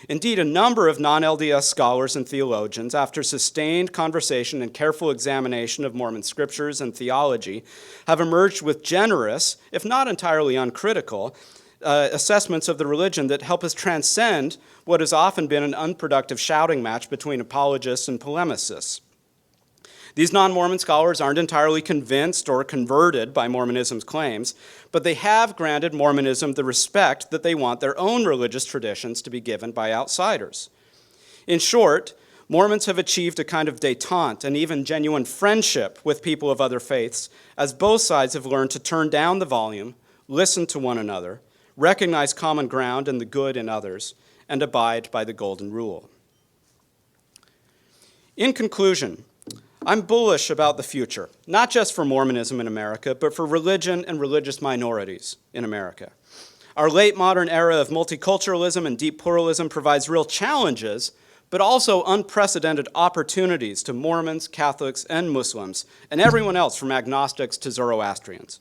Indeed, a number of non-LDS scholars and theologians, after sustained conversation and careful examination of Mormon scriptures and theology, have emerged with generous, if not entirely uncritical, assessments of the religion that help us transcend what has often been an unproductive shouting match between apologists and polemicists. These non-Mormon scholars aren't entirely convinced or converted by Mormonism's claims, but they have granted Mormonism the respect that they want their own religious traditions to be given by outsiders. In short, Mormons have achieved a kind of détente and even genuine friendship with people of other faiths, as both sides have learned to turn down the volume, listen to one another, recognize common ground and the good in others, and abide by the golden rule. In conclusion, I'm bullish about the future, not just for Mormonism in America, but for religion and religious minorities in America. Our late modern era of multiculturalism and deep pluralism provides real challenges, but also unprecedented opportunities to Mormons, Catholics, and Muslims, and everyone else from agnostics to Zoroastrians.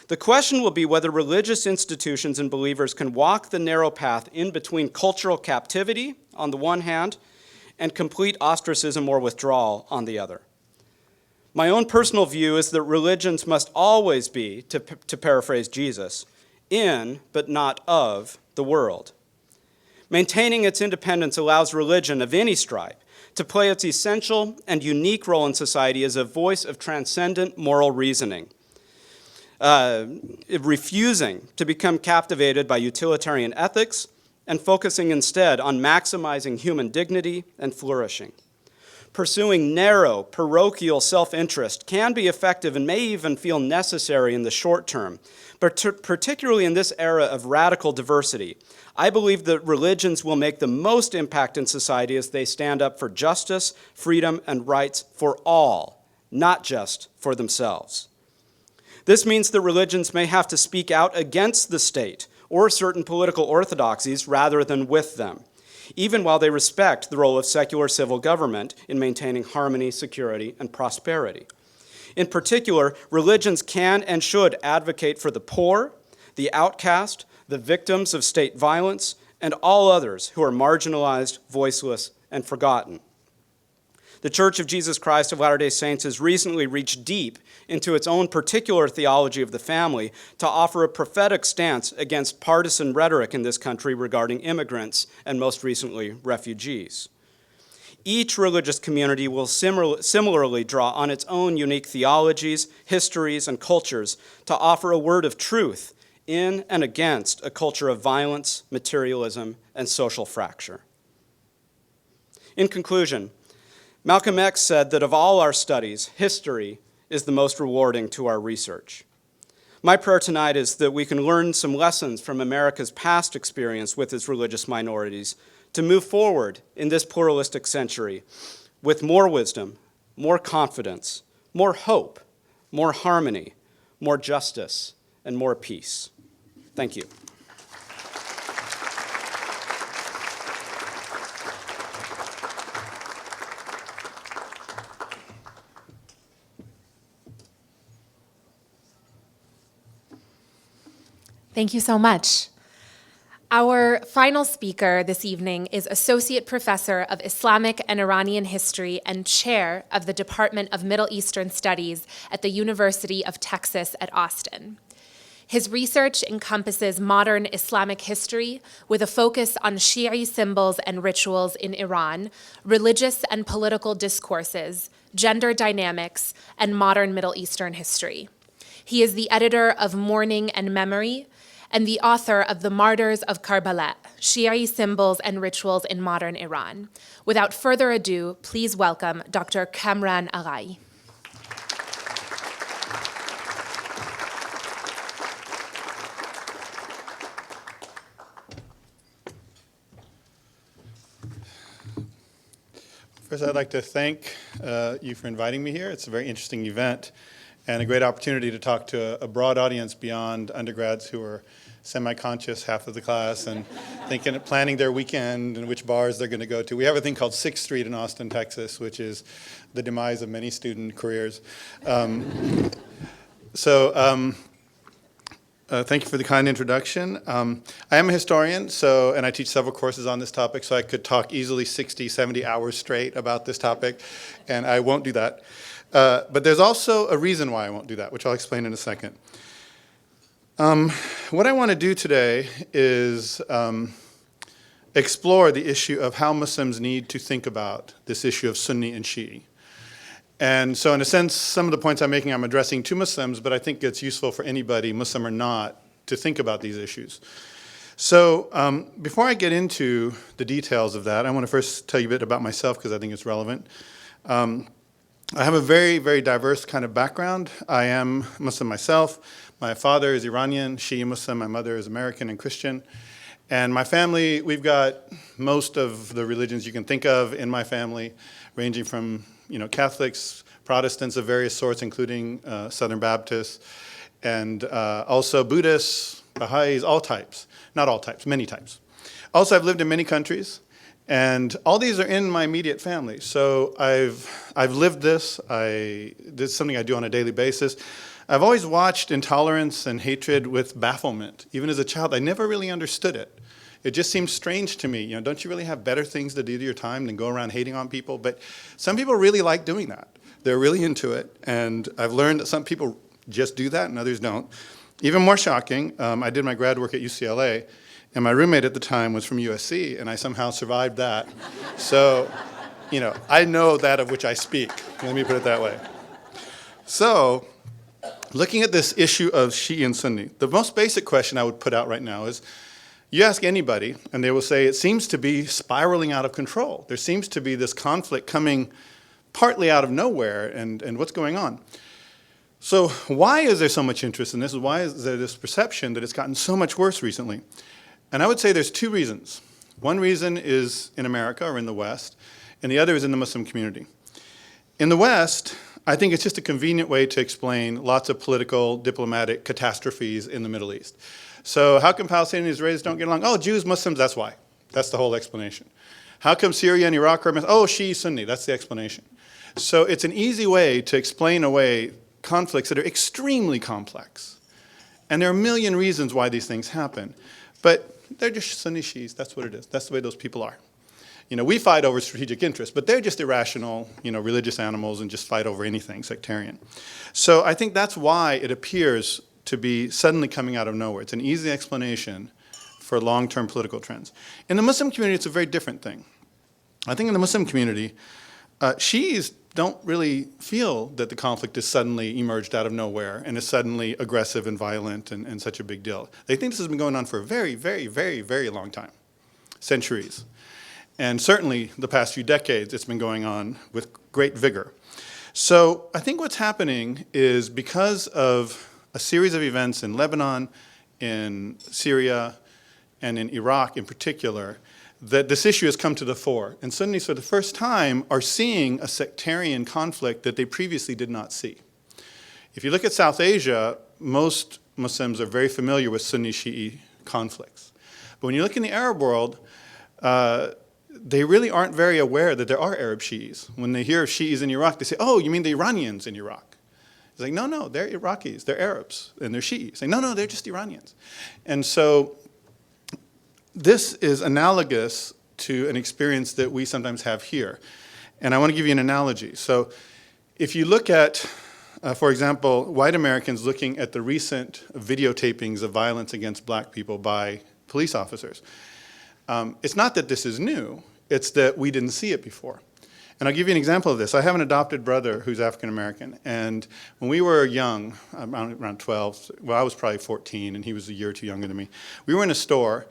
The question will be whether religious institutions and believers can walk the narrow path in between cultural captivity, on the one hand, and complete ostracism or withdrawal on the other. My own personal view is that religions must always be, to paraphrase Jesus, in but not of the world. Maintaining its independence allows religion of any stripe to play its essential and unique role in society as a voice of transcendent moral reasoning, refusing to become captivated by utilitarian ethics and focusing instead on maximizing human dignity and flourishing. Pursuing narrow, parochial self-interest can be effective and may even feel necessary in the short term, but particularly in this era of radical diversity, I believe that religions will make the most impact in society as they stand up for justice, freedom, and rights for all, not just for themselves. This means that religions may have to speak out against the state or certain political orthodoxies rather than with them, even while they respect the role of secular civil government in maintaining harmony, security, and prosperity. In particular, religions can and should advocate for the poor, the outcast, the victims of state violence, and all others who are marginalized, voiceless, and forgotten. The Church of Jesus Christ of Latter-day Saints has recently reached deep into its own particular theology of the family to offer a prophetic stance against partisan rhetoric in this country regarding immigrants and most recently refugees. Each religious community will similarly draw on its own unique theologies, histories, and cultures to offer a word of truth in and against a culture of violence, materialism, and social fracture. In conclusion, Malcolm X said that of all our studies, history is the most rewarding to our research. My prayer tonight is that we can learn some lessons from America's past experience with its religious minorities to move forward in this pluralistic century with more wisdom, more confidence, more hope, more harmony, more justice, and more peace. Thank you. Thank you so much. Our final speaker this evening is Associate Professor of Islamic and Iranian History and Chair of the Department of Middle Eastern Studies at the University of Texas at Austin. His research encompasses modern Islamic history with a focus on Shi'i symbols and rituals in Iran, religious and political discourses, gender dynamics, and modern Middle Eastern history. He is the editor of Mourning and Memory, and the author of The Martyrs of Karbala, Shi'i Symbols and Rituals in Modern Iran. Without further ado, please welcome Dr. Kamran Aghai. First, I'd like to thank you for inviting me here. It's a very interesting event and a great opportunity to talk to a broad audience beyond undergrads who are semi-conscious half of the class and planning their weekend and which bars they're going to go to. We have a thing called 6th Street in Austin, Texas, which is the demise of many student careers. Thank you for the kind introduction. I am a historian, and I teach several courses on this topic, so I could talk easily 60, 70 hours straight about this topic, and I won't do that. But there's also a reason why I won't do that, which I'll explain in a second. What I want to do today is explore the issue of how Muslims need to think about this issue of Sunni and Shi'i. And so in a sense, some of the points I'm making, I'm addressing to Muslims, but I think it's useful for anybody, Muslim or not, to think about these issues. So before I get into the details of that, I want to first tell you a bit about myself because I think it's relevant. I have a very, very diverse kind of background. I am Muslim myself. My father is Iranian, Shi'i Muslim. My mother is American and Christian. And my family, we've got most of the religions you can think of in my family, ranging from Catholics, Protestants of various sorts, including Southern Baptists, and also Buddhists, Baha'is, all types. Not all types, many types. Also, I've lived in many countries, and all these are in my immediate family. So I've lived this. This is something I do on a daily basis. I've always watched intolerance and hatred with bafflement. Even as a child, I never really understood it. It just seems strange to me. Don't you really have better things to do to your time than go around hating on people? But some people really like doing that. They're really into it. And I've learned that some people just do that and others don't. Even more shocking, I did my grad work at UCLA, and my roommate at the time was from USC, and I somehow survived that. So, I know that of which I speak. Let me put it that way. So, looking at this issue of Shi'i and Sunni, the most basic question I would put out right now is, you ask anybody, and they will say it seems to be spiraling out of control. There seems to be this conflict coming partly out of nowhere, and what's going on? So why is there so much interest in this? Why is there this perception that it's gotten so much worse recently? And I would say there's two reasons. One reason is in America or in the West, and the other is in the Muslim community. In the West, I think it's just a convenient way to explain lots of political, diplomatic catastrophes in the Middle East. So how come Palestinians and Israelis don't get along? Oh, Jews, Muslims, that's why. That's the whole explanation. How come Syria and Iraq are, Shi'i, Sunni, that's the explanation. So it's an easy way to explain away conflicts that are extremely complex. And there are a million reasons why these things happen. But they're just Sunni Shi'is, that's what it is. That's the way those people are. We fight over strategic interests, but they're just irrational, religious animals and just fight over anything, sectarian. So I think that's why it appears to be suddenly coming out of nowhere. It's an easy explanation for long-term political trends. In the Muslim community, it's a very different thing. I think in the Muslim community, Shi'is don't really feel that the conflict is suddenly emerged out of nowhere and is suddenly aggressive and violent and such a big deal. They think this has been going on for a very, very, very, very long time, centuries. And certainly the past few decades, it's been going on with great vigor. So I think what's happening is because of a series of events in Lebanon, in Syria, and in Iraq in particular, that this issue has come to the fore. And Sunnis, for the first time, are seeing a sectarian conflict that they previously did not see. If you look at South Asia, most Muslims are very familiar with Sunni-Shi'i conflicts. But when you look in the Arab world, they really aren't very aware that there are Arab Shi'is. When they hear of Shi'is in Iraq, they say, oh, you mean the Iranians in Iraq? It's like, no, they're Iraqis, they're Arabs, and they're Shi'is. Like, no, they're just Iranians. And so this is analogous to an experience that we sometimes have here. And I want to give you an analogy. So if you look at, for example, white Americans looking at the recent videotapings of violence against black people by police officers, it's not that this is new, it's that we didn't see it before. And I'll give you an example of this. I have an adopted brother who's African American, and when we were young, around 12, well, I was probably 14, and he was a year or two younger than me, we were in a store,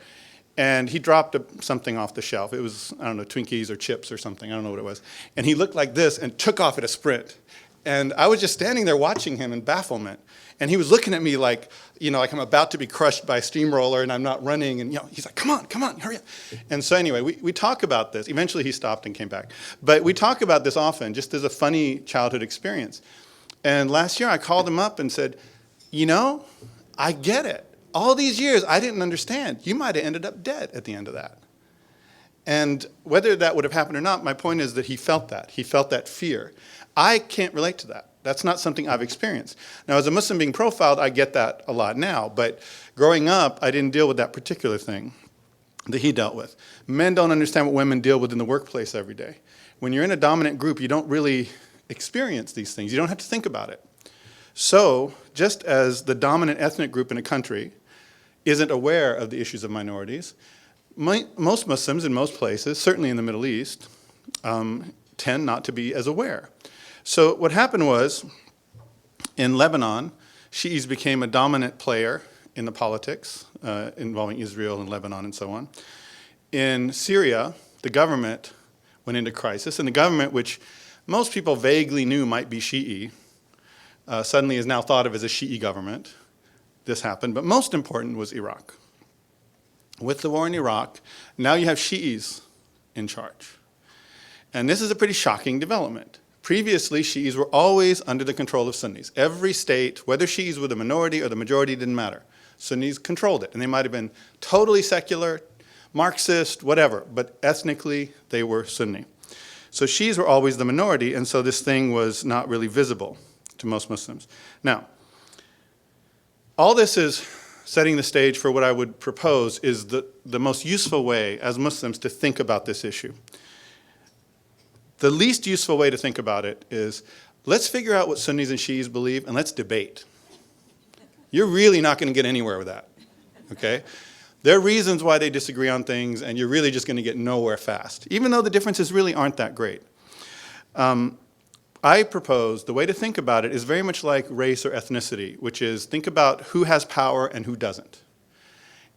and he dropped something off the shelf. It was, I don't know, Twinkies or chips or something, I don't know what it was. And he looked like this and took off at a sprint. And I was just standing there watching him in bafflement. And he was looking at me like, like I'm about to be crushed by a steamroller and I'm not running. And he's like, come on, hurry up. And so anyway, we talk about this. Eventually he stopped and came back. But we talk about this often, just as a funny childhood experience. And last year I called him up and said, I get it. All these years I didn't understand. You might have ended up dead at the end of that. And whether that would have happened or not, my point is that he felt that. He felt that fear. I can't relate to that. That's not something I've experienced. Now, as a Muslim being profiled, I get that a lot now. But growing up, I didn't deal with that particular thing that he dealt with. Men don't understand what women deal with in the workplace every day. When you're in a dominant group, you don't really experience these things. You don't have to think about it. So, just as the dominant ethnic group in a country isn't aware of the issues of minorities, most Muslims in most places, certainly in the Middle East, tend not to be as aware. So what happened was, in Lebanon, Shi'is became a dominant player in the politics involving Israel and Lebanon and so on. In Syria, the government went into crisis, and the government, which most people vaguely knew might be Shi'i, suddenly is now thought of as a Shi'i government. This happened, but most important was Iraq. With the war in Iraq, now you have Shi'is in charge. And this is a pretty shocking development. Previously, Shi'is were always under the control of Sunnis. Every state, whether Shi'is were the minority or the majority, didn't matter. Sunnis controlled it, and they might have been totally secular, Marxist, whatever, but ethnically, they were Sunni. So Shi'is were always the minority, and so this thing was not really visible to most Muslims. Now, all this is setting the stage for what I would propose is the most useful way as Muslims to think about this issue. The least useful way to think about it is, let's figure out what Sunnis and Shi'is believe and let's debate. You're really not going to get anywhere with that, okay? There are reasons why they disagree on things, and you're really just going to get nowhere fast, even though the differences really aren't that great. I propose the way to think about it is very much like race or ethnicity, which is think about who has power and who doesn't.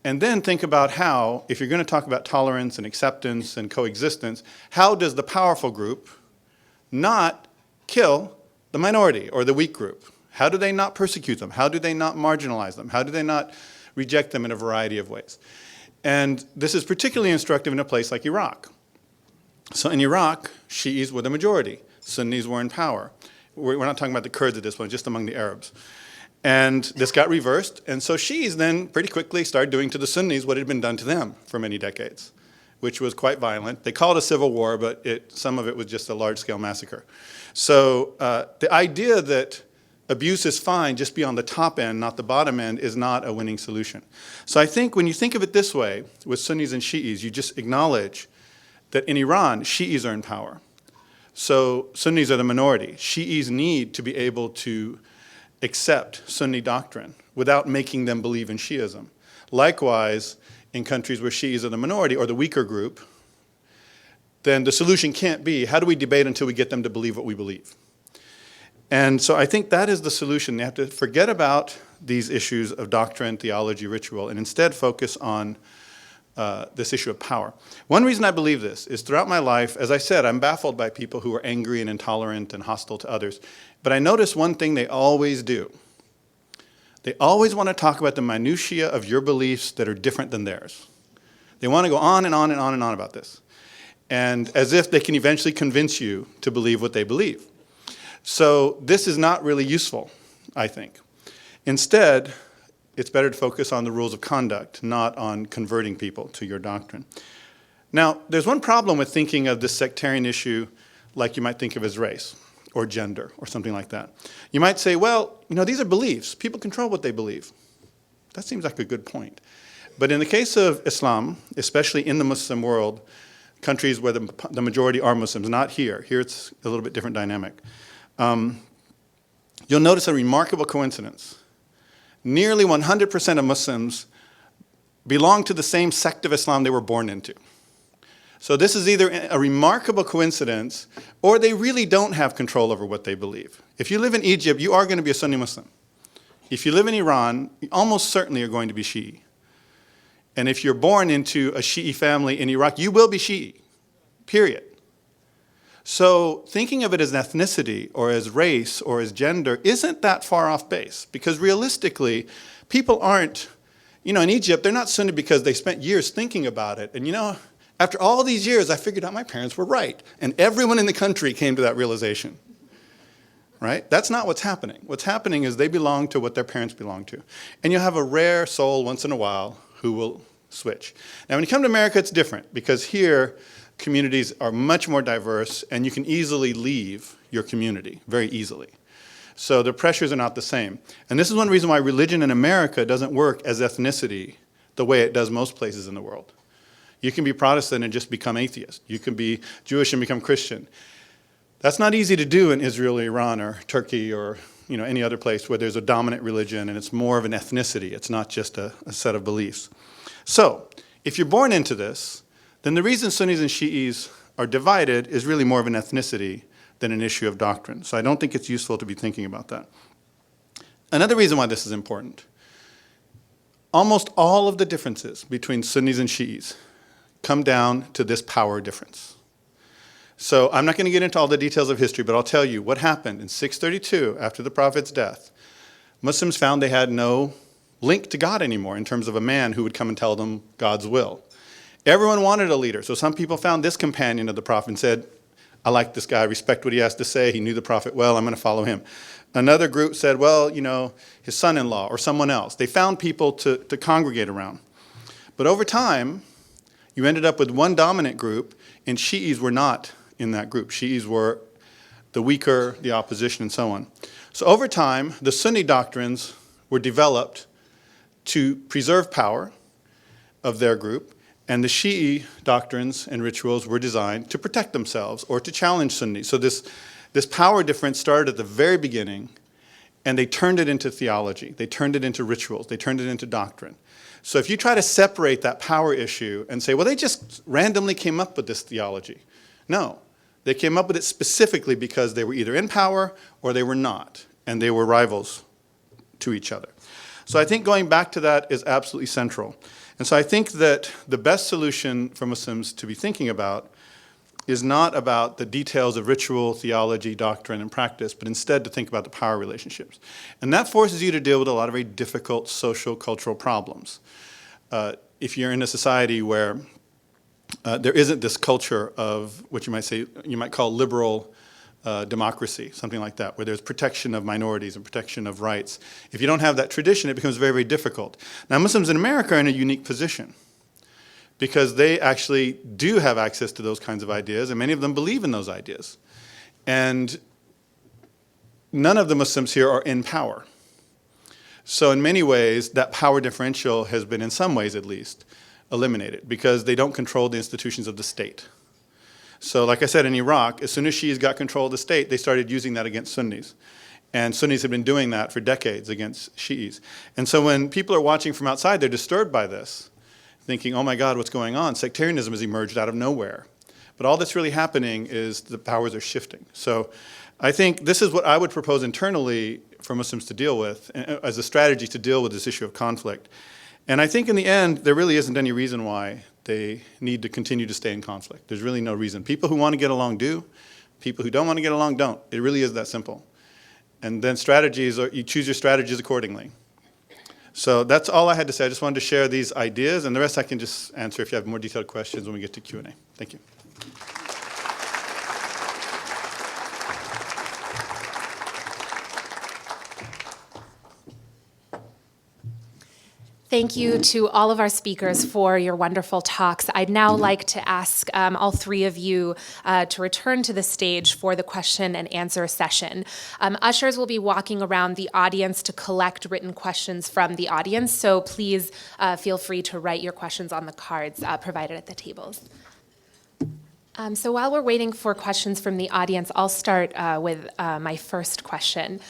And then think about how, if you're going to talk about tolerance and acceptance and coexistence, how does the powerful group not kill the minority or the weak group? How do they not persecute them? How do they not marginalize them? How do they not reject them in a variety of ways? And this is particularly instructive in a place like Iraq. So in Iraq, Shi'is were the majority. Sunnis were in power. We're not talking about the Kurds at this point, just among the Arabs. And this got reversed, and so Shi'is then pretty quickly started doing to the Sunnis what had been done to them for many decades, which was quite violent. They called it a civil war, but some of it was just a large-scale massacre. So the idea that abuse is fine, just be on the top end, not the bottom end, is not a winning solution. So I think when you think of it this way, with Sunnis and Shi'is, you just acknowledge that in Iran, Shi'is are in power. So Sunnis are the minority. Shi'is need to be able to accept Sunni doctrine without making them believe in Shi'ism. Likewise, in countries where Shi'is are the minority or the weaker group, then the solution can't be, how do we debate until we get them to believe what we believe? And so I think that is the solution. They have to forget about these issues of doctrine, theology, ritual, and instead focus on this issue of power. One reason I believe this is throughout my life, as I said, I'm baffled by people who are angry and intolerant and hostile to others. But I notice one thing they always do. They always want to talk about the minutiae of your beliefs that are different than theirs. They want to go on and on and on and on about this. And as if they can eventually convince you to believe what they believe. So this is not really useful, I think. Instead, it's better to focus on the rules of conduct, not on converting people to your doctrine. Now, there's one problem with thinking of this sectarian issue like you might think of as race or gender or something like that. You might say, well, these are beliefs. People control what they believe. That seems like a good point. But in the case of Islam, especially in the Muslim world, countries where the majority are Muslims, not here. Here it's a little bit different dynamic. You'll notice a remarkable coincidence. Nearly 100% of Muslims belong to the same sect of Islam they were born into. So this is either a remarkable coincidence, or they really don't have control over what they believe. If you live in Egypt, you are going to be a Sunni Muslim. If you live in Iran, you almost certainly are going to be Shi'i. And if you're born into a Shi'i family in Iraq, you will be Shi'i, period. So thinking of it as ethnicity or as race or as gender isn't that far off base, because realistically, people aren't, in Egypt, they're not Sunni because they spent years thinking about it. And after all these years, I figured out my parents were right. And everyone in the country came to that realization. Right? That's not what's happening. What's happening is they belong to what their parents belong to. And you'll have a rare soul once in a while who will switch. Now, when you come to America, it's different, because here, communities are much more diverse, and you can easily leave your community, very easily. So the pressures are not the same. And this is one reason why religion in America doesn't work as ethnicity the way it does most places in the world. You can be Protestant and just become atheist. You can be Jewish and become Christian. That's not easy to do in Israel or Iran or Turkey or any other place where there's a dominant religion and it's more of an ethnicity. It's not just a set of beliefs. So if you're born into this, then the reason Sunnis and Shi'is are divided is really more of an ethnicity than an issue of doctrine. So I don't think it's useful to be thinking about that. Another reason why this is important, almost all of the differences between Sunnis and Shi'is come down to this power difference. So I'm not going to get into all the details of history, but I'll tell you what happened in 632 after the Prophet's death. Muslims found they had no link to God anymore in terms of a man who would come and tell them God's will. Everyone wanted a leader. So some people found this companion of the Prophet and said, I like this guy, I respect what he has to say, he knew the Prophet well, I'm going to follow him. Another group said, well, his son-in-law or someone else. They found people to congregate around. But over time, you ended up with one dominant group, and Shi'is were not in that group. Shi'is were the weaker, the opposition, and so on. So over time, the Sunni doctrines were developed to preserve power of their group, and the Shi'i doctrines and rituals were designed to protect themselves or to challenge Sunni. So this power difference started at the very beginning, and they turned it into theology. They turned it into rituals. They turned it into doctrine. So if you try to separate that power issue and say, well, they just randomly came up with this theology. No, they came up with it specifically because they were either in power or they were not, and they were rivals to each other. So I think going back to that is absolutely central. And so I think that the best solution for Muslims to be thinking about is not about the details of ritual, theology, doctrine, and practice, but instead to think about the power relationships. And that forces you to deal with a lot of very difficult social, cultural problems. If you're in a society where there isn't this culture of what you might call liberal democracy, something like that, where there's protection of minorities and protection of rights. If you don't have that tradition, it becomes very, very difficult. Now, Muslims in America are in a unique position because they actually do have access to those kinds of ideas, and many of them believe in those ideas. And none of the Muslims here are in power. So in many ways, that power differential has been, in some ways at least, eliminated because they don't control the institutions of the state. So like I said, in Iraq, as soon as Shias got control of the state, they started using that against Sunnis. And Sunnis have been doing that for decades against Shi'is. And so when people are watching from outside, they're disturbed by this, thinking, oh my God, what's going on? Sectarianism has emerged out of nowhere. But all that's really happening is the powers are shifting. So I think this is what I would propose internally for Muslims to deal with as a strategy to deal with this issue of conflict. And I think in the end, there really isn't any reason why they need to continue to stay in conflict. There's really no reason. People who want to get along do. People who don't want to get along don't. It really is that simple. And then strategies, you choose your strategies accordingly. So that's all I had to say. I just wanted to share these ideas, and the rest I can just answer if you have more detailed questions when we get to Q&A. Thank you. Thank you to all of our speakers for your wonderful talks. I'd now like to ask all three of you to return to the stage for the question and answer session. Ushers will be walking around the audience to collect written questions from the audience, so please feel free to write your questions on the cards provided at the tables. So while we're waiting for questions from the audience, I'll start with my first question.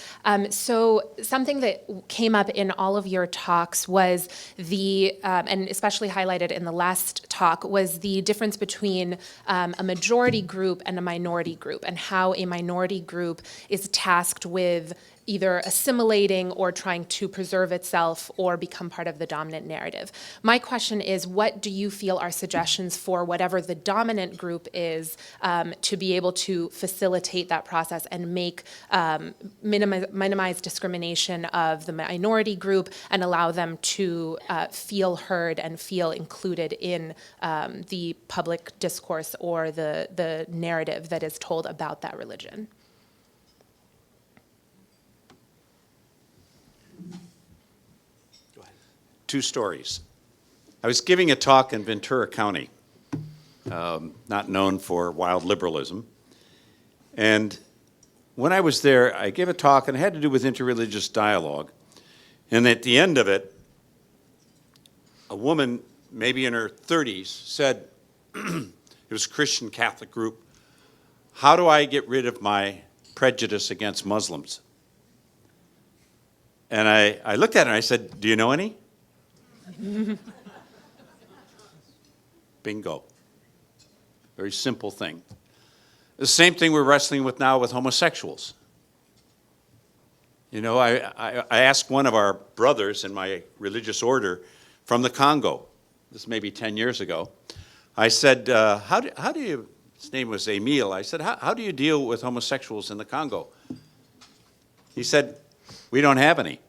So something that came up in all of your talks was and especially highlighted in the last talk, was the difference between a majority group and a minority group, and how a minority group is tasked with either assimilating or trying to preserve itself or become part of the dominant narrative. My question is, what do you feel are suggestions for whatever the dominant group is to be able to facilitate that process and make minimize discrimination of the minority group and allow them to feel heard and feel included in the public discourse or the narrative that is told about that religion? Two stories. I was giving a talk in Ventura County, not known for wild liberalism. And when I was there, I gave a talk, and it had to do with interreligious dialogue. And at the end of it, a woman, maybe in her 30s, said, it was a Christian Catholic group, "How do I get rid of my prejudice against Muslims?" And I looked at her and I said, "Do you know any?" Bingo. Very simple thing. The same thing we're wrestling with now with homosexuals. You know, I asked one of our brothers in my religious order from the Congo, this may be 10 years ago, I said, how do you, his name was Emile, I said, how do you deal with homosexuals in the Congo? He said, "We don't have any."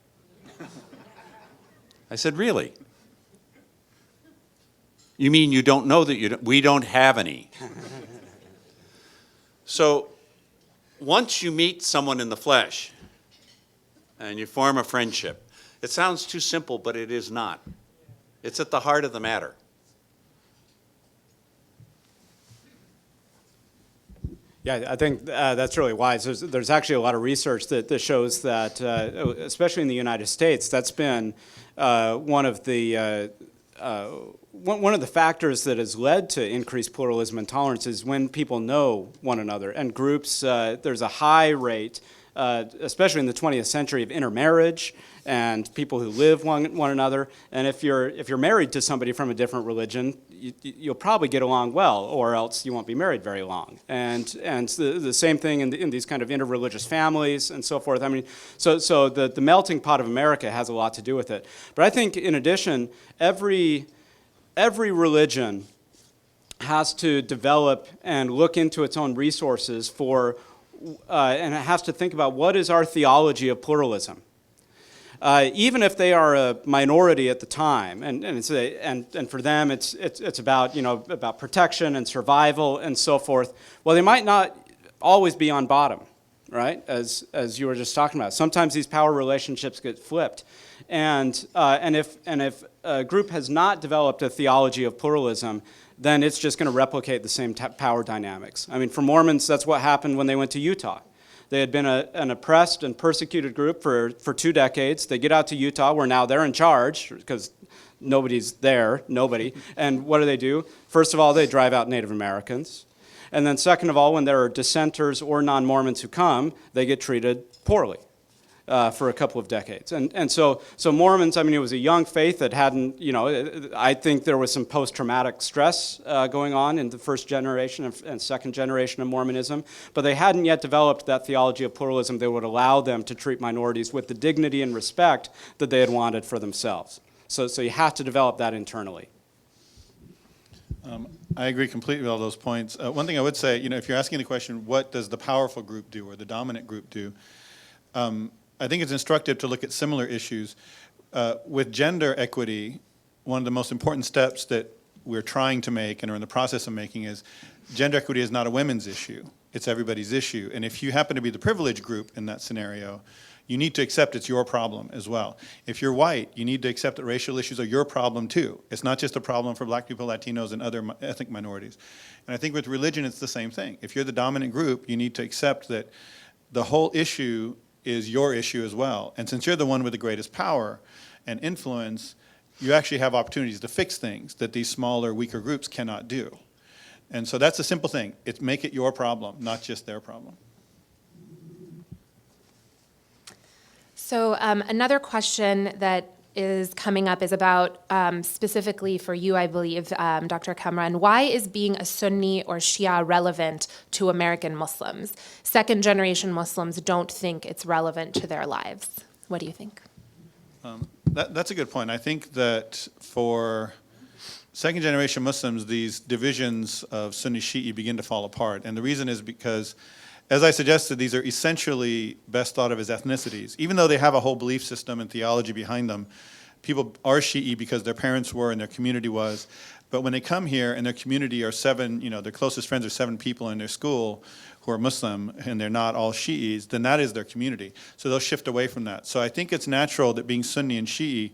I said, "Really? You mean you don't know that we don't have any?" So once you meet someone in the flesh and you form a friendship, it sounds too simple, but it is not. It's at the heart of the matter. Yeah, I think that's really wise. There's actually a lot of research that shows that, especially in the United States, that's been one of the factors that has led to increased pluralism and tolerance is when people know one another. And groups, there's a high rate, especially in the 20th century, of intermarriage and people who live one another. And if you're married to somebody from a different religion, you'll probably get along well, or else you won't be married very long. And the same thing in these kind of interreligious families and so forth. I mean, so the melting pot of America has a lot to do with it. But I think in addition, every religion has to develop and look into its own resources and it has to think about what is our theology of pluralism. Even if they are a minority at the time, and for them it's about about protection and survival and so forth. Well, they might not always be on bottom, right? As you were just talking about, sometimes these power relationships get flipped, and if a group has not developed a theology of pluralism, then it's just going to replicate the same power dynamics. I mean, for Mormons, that's what happened when they went to Utah. They had been an oppressed and persecuted group for 2 decades. They get out to Utah, where now they're in charge, because nobody's there, nobody. And what do? First of all, they drive out Native Americans. And then second of all, when there are dissenters or non-Mormons who come, they get treated poorly for a couple of decades. And so Mormons, I mean, it was a young faith that hadn't, I think there was some post-traumatic stress going on in the first generation and second generation of Mormonism, but they hadn't yet developed that theology of pluralism that would allow them to treat minorities with the dignity and respect that they had wanted for themselves. So you have to develop that internally. I agree completely with all those points. One thing I would say, if you're asking the question, what does the powerful group do or the dominant group do? I think it's instructive to look at similar issues. With gender equity, one of the most important steps that we're trying to make and are in the process of making is gender equity is not a women's issue. It's everybody's issue. And if you happen to be the privileged group in that scenario, you need to accept it's your problem as well. If you're white, you need to accept that racial issues are your problem too. It's not just a problem for black people, Latinos, and other ethnic minorities. And I think with religion, it's the same thing. If you're the dominant group, you need to accept that the whole issue is your issue as well. And since you're the one with the greatest power and influence, you actually have opportunities to fix things that these smaller, weaker groups cannot do. And so that's a simple thing. It's make it your problem, not just their problem. So another question that is coming up is about, specifically for you, I believe, Dr. Kamran, why is being a Sunni or Shia relevant to American Muslims? Second-generation Muslims don't think it's relevant to their lives. What do you think? That's a good point. I think that for second-generation Muslims, these divisions of Sunni Shi'i begin to fall apart. And the reason is because, as I suggested, these are essentially best thought of as ethnicities. Even though they have a whole belief system and theology behind them, people are Shi'i because their parents were and their community was. But when they come here and their community are their closest friends are 7 people in their school who are Muslim and they're not all Shi'is, then that is their community. So they'll shift away from that. So I think it's natural that being Sunni and Shi'i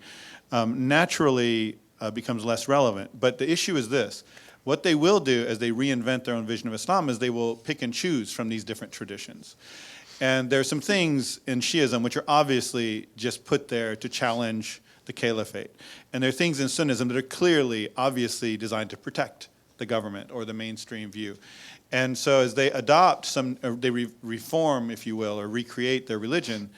naturally becomes less relevant. But the issue is this. What they will do as they reinvent their own vision of Islam is they will pick and choose from these different traditions. And there are some things in Shi'ism which are obviously just put there to challenge the caliphate. And there are things in Sunnism that are clearly, obviously designed to protect the government or the mainstream view. And so as they adopt they reform, if you will, or recreate their religion,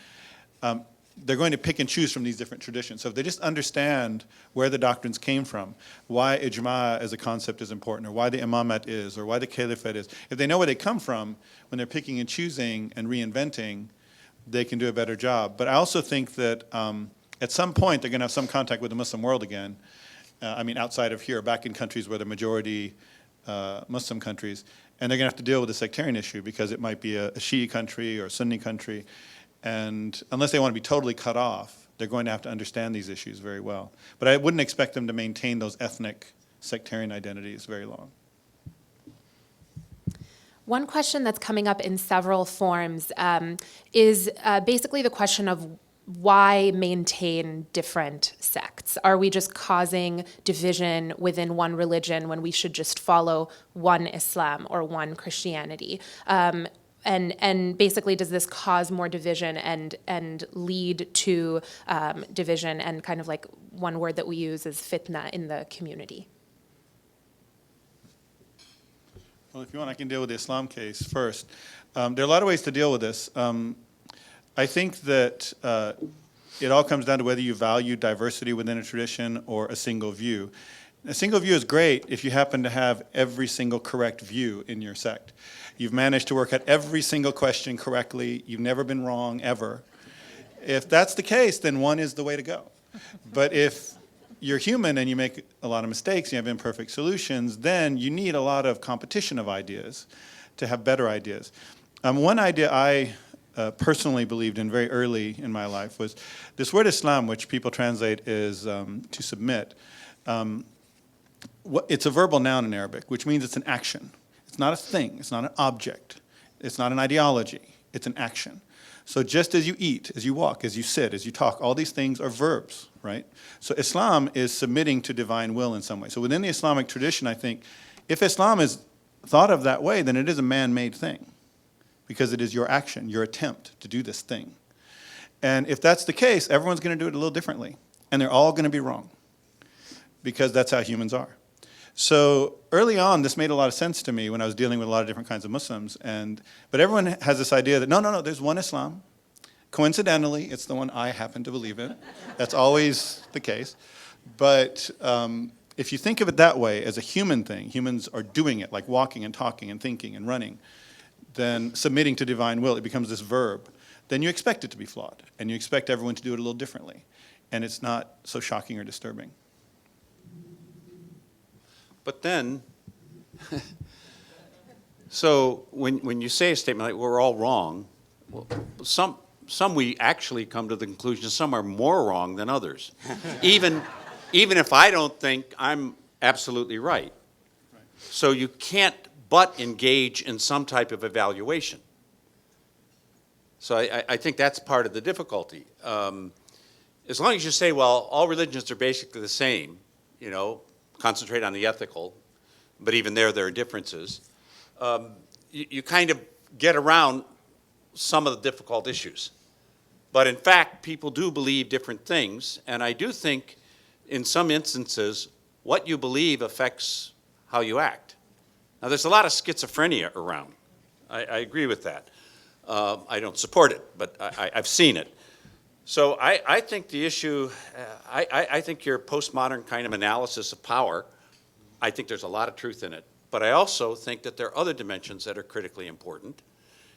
they're going to pick and choose from these different traditions. So if they just understand where the doctrines came from, why ijma as a concept is important, or why the imamat is, or why the caliphate is, if they know where they come from, when they're picking and choosing and reinventing, they can do a better job. But I also think that at some point they're going to have some contact with the Muslim world again. Outside of here, back in countries where the majority Muslim countries, and they're going to have to deal with the sectarian issue because it might be a Shi'i country or a Sunni country. And unless they want to be totally cut off, they're going to have to understand these issues very well. But I wouldn't expect them to maintain those ethnic sectarian identities very long. One question that's coming up in several forms is basically the question of why maintain different sects? Are we just causing division within one religion when we should just follow one Islam or one Christianity? And basically, does this cause more division and lead to division and kind of like one word that we use is fitna in the community? Well, if you want, I can deal with the Islam case first. There are a lot of ways to deal with this. I think that it all comes down to whether you value diversity within a tradition or a single view. A single view is great if you happen to have every single correct view in your sect. You've managed to work out every single question correctly. You've never been wrong, ever. If that's the case, then one is the way to go. But if you're human and you make a lot of mistakes, you have imperfect solutions, then you need a lot of competition of ideas to have better ideas. One idea I personally believed in very early in my life was this word Islam, which people translate as to submit. It's a verbal noun in Arabic, which means it's an action. It's not a thing. It's not an object. It's not an ideology. It's an action. So just as you eat, as you walk, as you sit, as you talk, all these things are verbs, right? So Islam is submitting to divine will in some way. So within the Islamic tradition, I think, if Islam is thought of that way, then it is a man-made thing because it is your action, your attempt to do this thing. And if that's the case, everyone's going to do it a little differently. And they're all going to be wrong because that's how humans are. So early on, this made a lot of sense to me when I was dealing with a lot of different kinds of Muslims. But everyone has this idea that, no, there's one Islam. Coincidentally, it's the one I happen to believe in. That's always the case. But if you think of it that way, as a human thing, humans are doing it, like walking and talking and thinking and running, then submitting to divine will, it becomes this verb. Then you expect it to be flawed, and you expect everyone to do it a little differently. And it's not so shocking or disturbing. But then, so when you say a statement like we're all wrong, well, some we actually come to the conclusion some are more wrong than others, even if I don't think I'm absolutely right. So you can't but engage in some type of evaluation. So I think that's part of the difficulty. As long as you say, well, all religions are basically the same, you know, concentrate on the ethical, but even there are differences, you kind of get around some of the difficult issues. But in fact, people do believe different things, and I do think in some instances, what you believe affects how you act. Now, there's a lot of schizophrenia around. I agree with that. I don't support it, but I've seen it. So I think the issue, I think your postmodern kind of analysis of power, I think there's a lot of truth in it. But I also think that there are other dimensions that are critically important,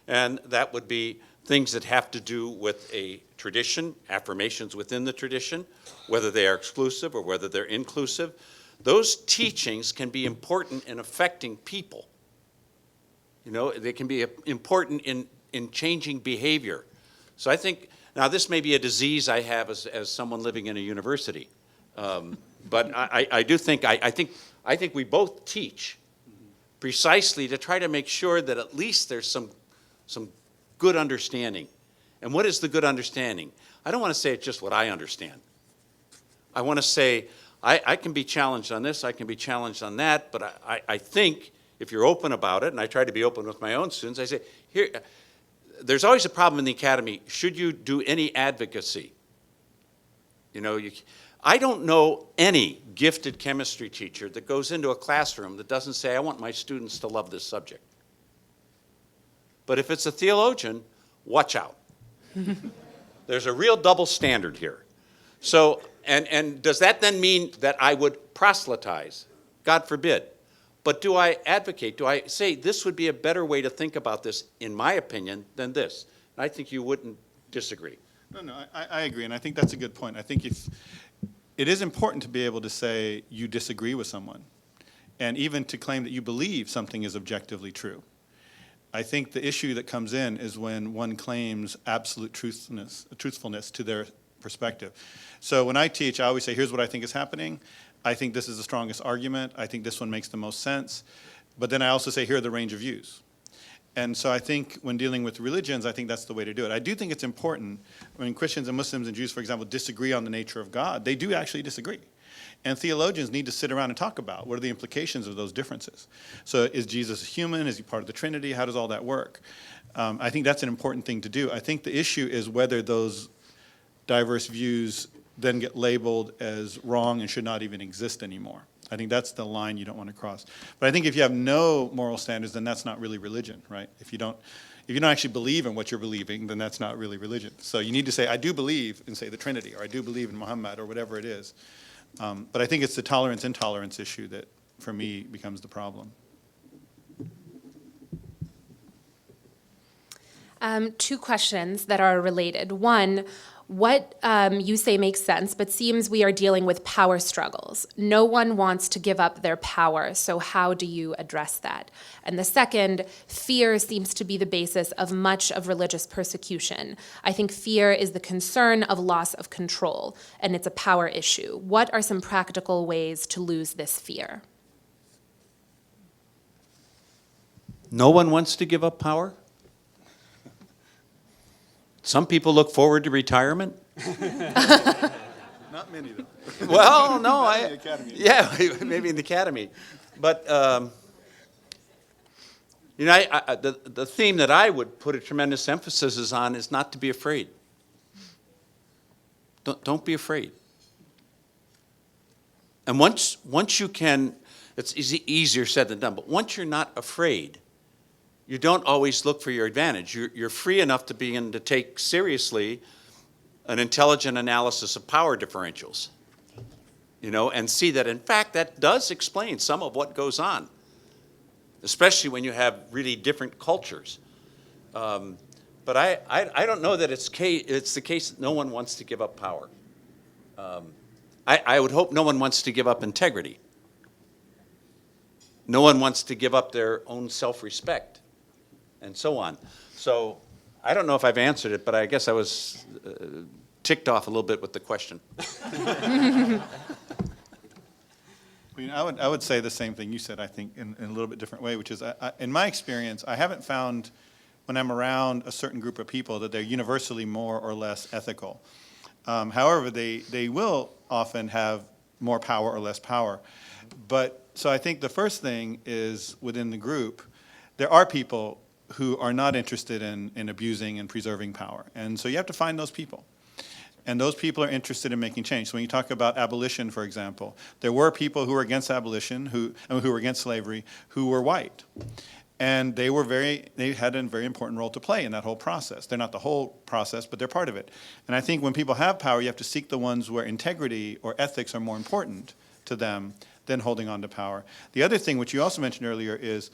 and that would be things that have to do with a tradition, affirmations within the tradition, whether they are exclusive or whether they're inclusive. Those teachings can be important in affecting people. You know, they can be important in changing behavior. So I think, now this may be a disease I have as someone living in a university, but I do think, I think we both teach precisely to try to make sure that at least there's some good understanding. And what is the good understanding? I don't want to say it's just what I understand. I want to say, I can be challenged on this, I can be challenged on that, but I think if you're open about it, and I try to be open with my own students, I say, here, there's always a problem in the academy. Should you do any advocacy? You know, I don't know any gifted chemistry teacher that goes into a classroom that doesn't say, I want my students to love this subject. But if it's a theologian, watch out. There's a real double standard here. So, and does that then mean that I would proselytize? God forbid. But do I advocate? Do I say this would be a better way to think about this, in my opinion, than this? And I think you wouldn't disagree. No, I agree, and I think that's a good point. I think it is important to be able to say you disagree with someone, and even to claim that you believe something is objectively true. I think the issue that comes in is when one claims absolute truthfulness to their perspective. So when I teach, I always say, here's what I think is happening. I think this is the strongest argument. I think this one makes the most sense. But then I also say, here are the range of views. And so I think when dealing with religions, I think that's the way to do it. I do think it's important when Christians and Muslims and Jews, for example, disagree on the nature of God. They do actually disagree. And theologians need to sit around and talk about what are the implications of those differences. So is Jesus human? Is he part of the Trinity? How does all that work? I think that's an important thing to do. I think the issue is whether those diverse views then get labeled as wrong and should not even exist anymore. I think that's the line you don't want to cross. But I think if you have no moral standards, then that's not really religion, right? If you don't actually believe in what you're believing, then that's not really religion. So you need to say, I do believe in, say, the Trinity, or I do believe in Muhammad, or whatever it is. But I think it's the tolerance-intolerance issue that, for me, becomes the problem. Two questions that are related. One, what you say makes sense, but seems we are dealing with power struggles. No one wants to give up their power, so how do you address that? And the second, fear seems to be the basis of much of religious persecution. I think fear is the concern of loss of control, and it's a power issue. What are some practical ways to lose this fear? No one wants to give up power? Some people look forward to retirement. Not many, though. Well, no, in the academy. Yeah, maybe in the academy. But, you know, the theme that I would put a tremendous emphasis on is not to be afraid. Don't be afraid. And once you can, it's easier said than done, but once you're not afraid, you don't always look for your advantage. You're free enough to begin to take seriously an intelligent analysis of power differentials, you know, and see that, in fact, that does explain some of what goes on, especially when you have really different cultures. But I don't know that it's the case that no one wants to give up power. I would hope no one wants to give up integrity. No one wants to give up their own self-respect, and so on. So I don't know if I've answered it, but I guess I was ticked off a little bit with the question. I mean, I would say the same thing you said, I think, in a little bit different way, which is, in my experience, I haven't found when I'm around a certain group of people that they're universally more or less ethical. However, they will often have more power or less power. But, so I think the first thing is, within the group, there are people who are not interested in abusing and preserving power. And so you have to find those people. And those people are interested in making change. So when you talk about abolition, for example, there were people who were against abolition, who were against slavery, who were white. And they had a very important role to play in that whole process. They're not the whole process, but they're part of it. And I think when people have power, you have to seek the ones where integrity or ethics are more important to them than holding on to power. The other thing, which you also mentioned earlier, is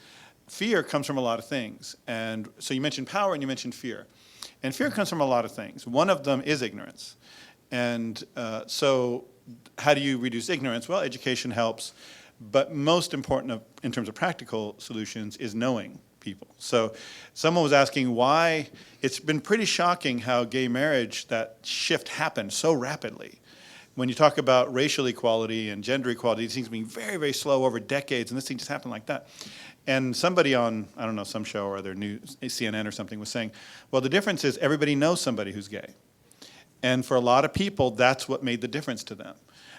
fear comes from a lot of things. And so you mentioned power and you mentioned fear. And fear comes from a lot of things. One of them is ignorance. And so how do you reduce ignorance? Well, education helps. But most important in terms of practical solutions is knowing people. So someone was asking why it's been pretty shocking how gay marriage, that shift happened so rapidly. When you talk about racial equality and gender equality, these things being very, very slow over decades, and this thing just happened like that. And somebody on, I don't know, some show or other, news, CNN or something, was saying, well, the difference is everybody knows somebody who's gay. And for a lot of people, that's what made the difference to them.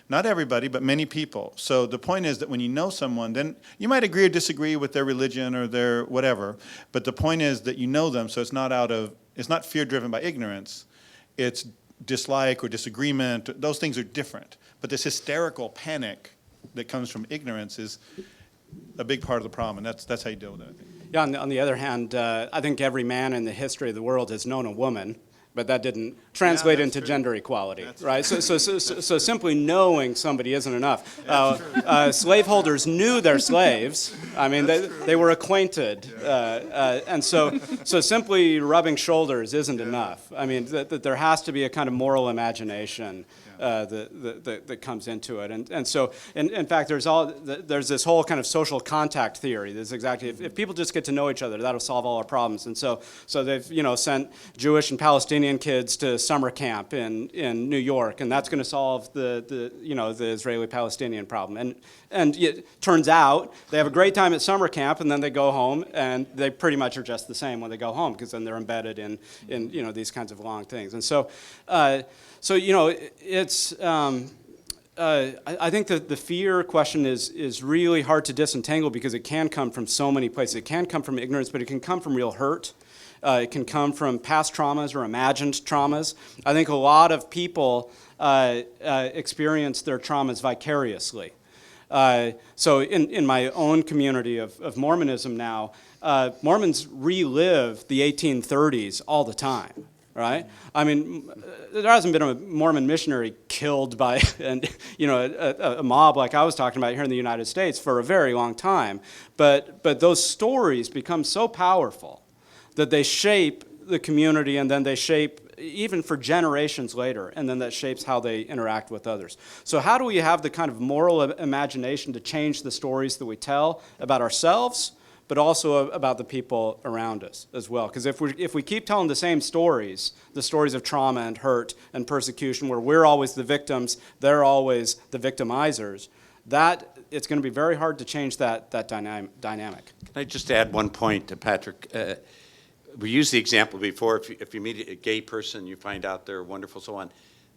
Not everybody, but many people. So the point is that when you know someone, then you might agree or disagree with their religion or their whatever, but the point is that you know them, so it's not fear driven by ignorance, it's dislike or disagreement. Those things are different. But this hysterical panic that comes from ignorance is a big part of the problem, and that's how you deal with it, I think. Yeah, on the other hand, I think every man in the history of the world has known a woman, but that didn't translate into true. Gender equality, That's right? So simply knowing somebody isn't enough. Slaveholders knew their slaves. I mean, they were acquainted, and so simply rubbing shoulders isn't enough. I mean, that there has to be a kind of moral imagination that comes into it, and so in fact there's this whole kind of social contact theory. That's exactly, if people just get to know each other, that'll solve all our problems. And so they've sent Jewish and Palestinian kids to summer camp in New York, and that's going to solve the Israeli-Palestinian problem. And it turns out they have a great time at summer camp, and then they go home, and they pretty much are just the same when they go home, because then they're embedded in these kinds of long things. And so it's. I think that the fear question is really hard to disentangle, because it can come from so many places. It can come from ignorance, but it can come from real hurt. It can come from past traumas or imagined traumas. I think a lot of people experience their traumas vicariously. So in my own community of Mormonism now, Mormons relive the 1830s all the time. Right? I mean, there hasn't been a Mormon missionary killed by a mob like I was talking about here in the United States for a very long time. But those stories become so powerful that they shape the community, and then they shape even for generations later, and then that shapes how they interact with others. So how do we have the kind of moral imagination to change the stories that we tell about ourselves, but also about the people around us as well? Because if we keep telling the same stories, the stories of trauma and hurt and persecution, where we're always the victims, they're always the victimizers, that it's going to be very hard to change that dynamic. Can I just add one point to Patrick? We used the example before, if you meet a gay person, you find out they're wonderful, so on.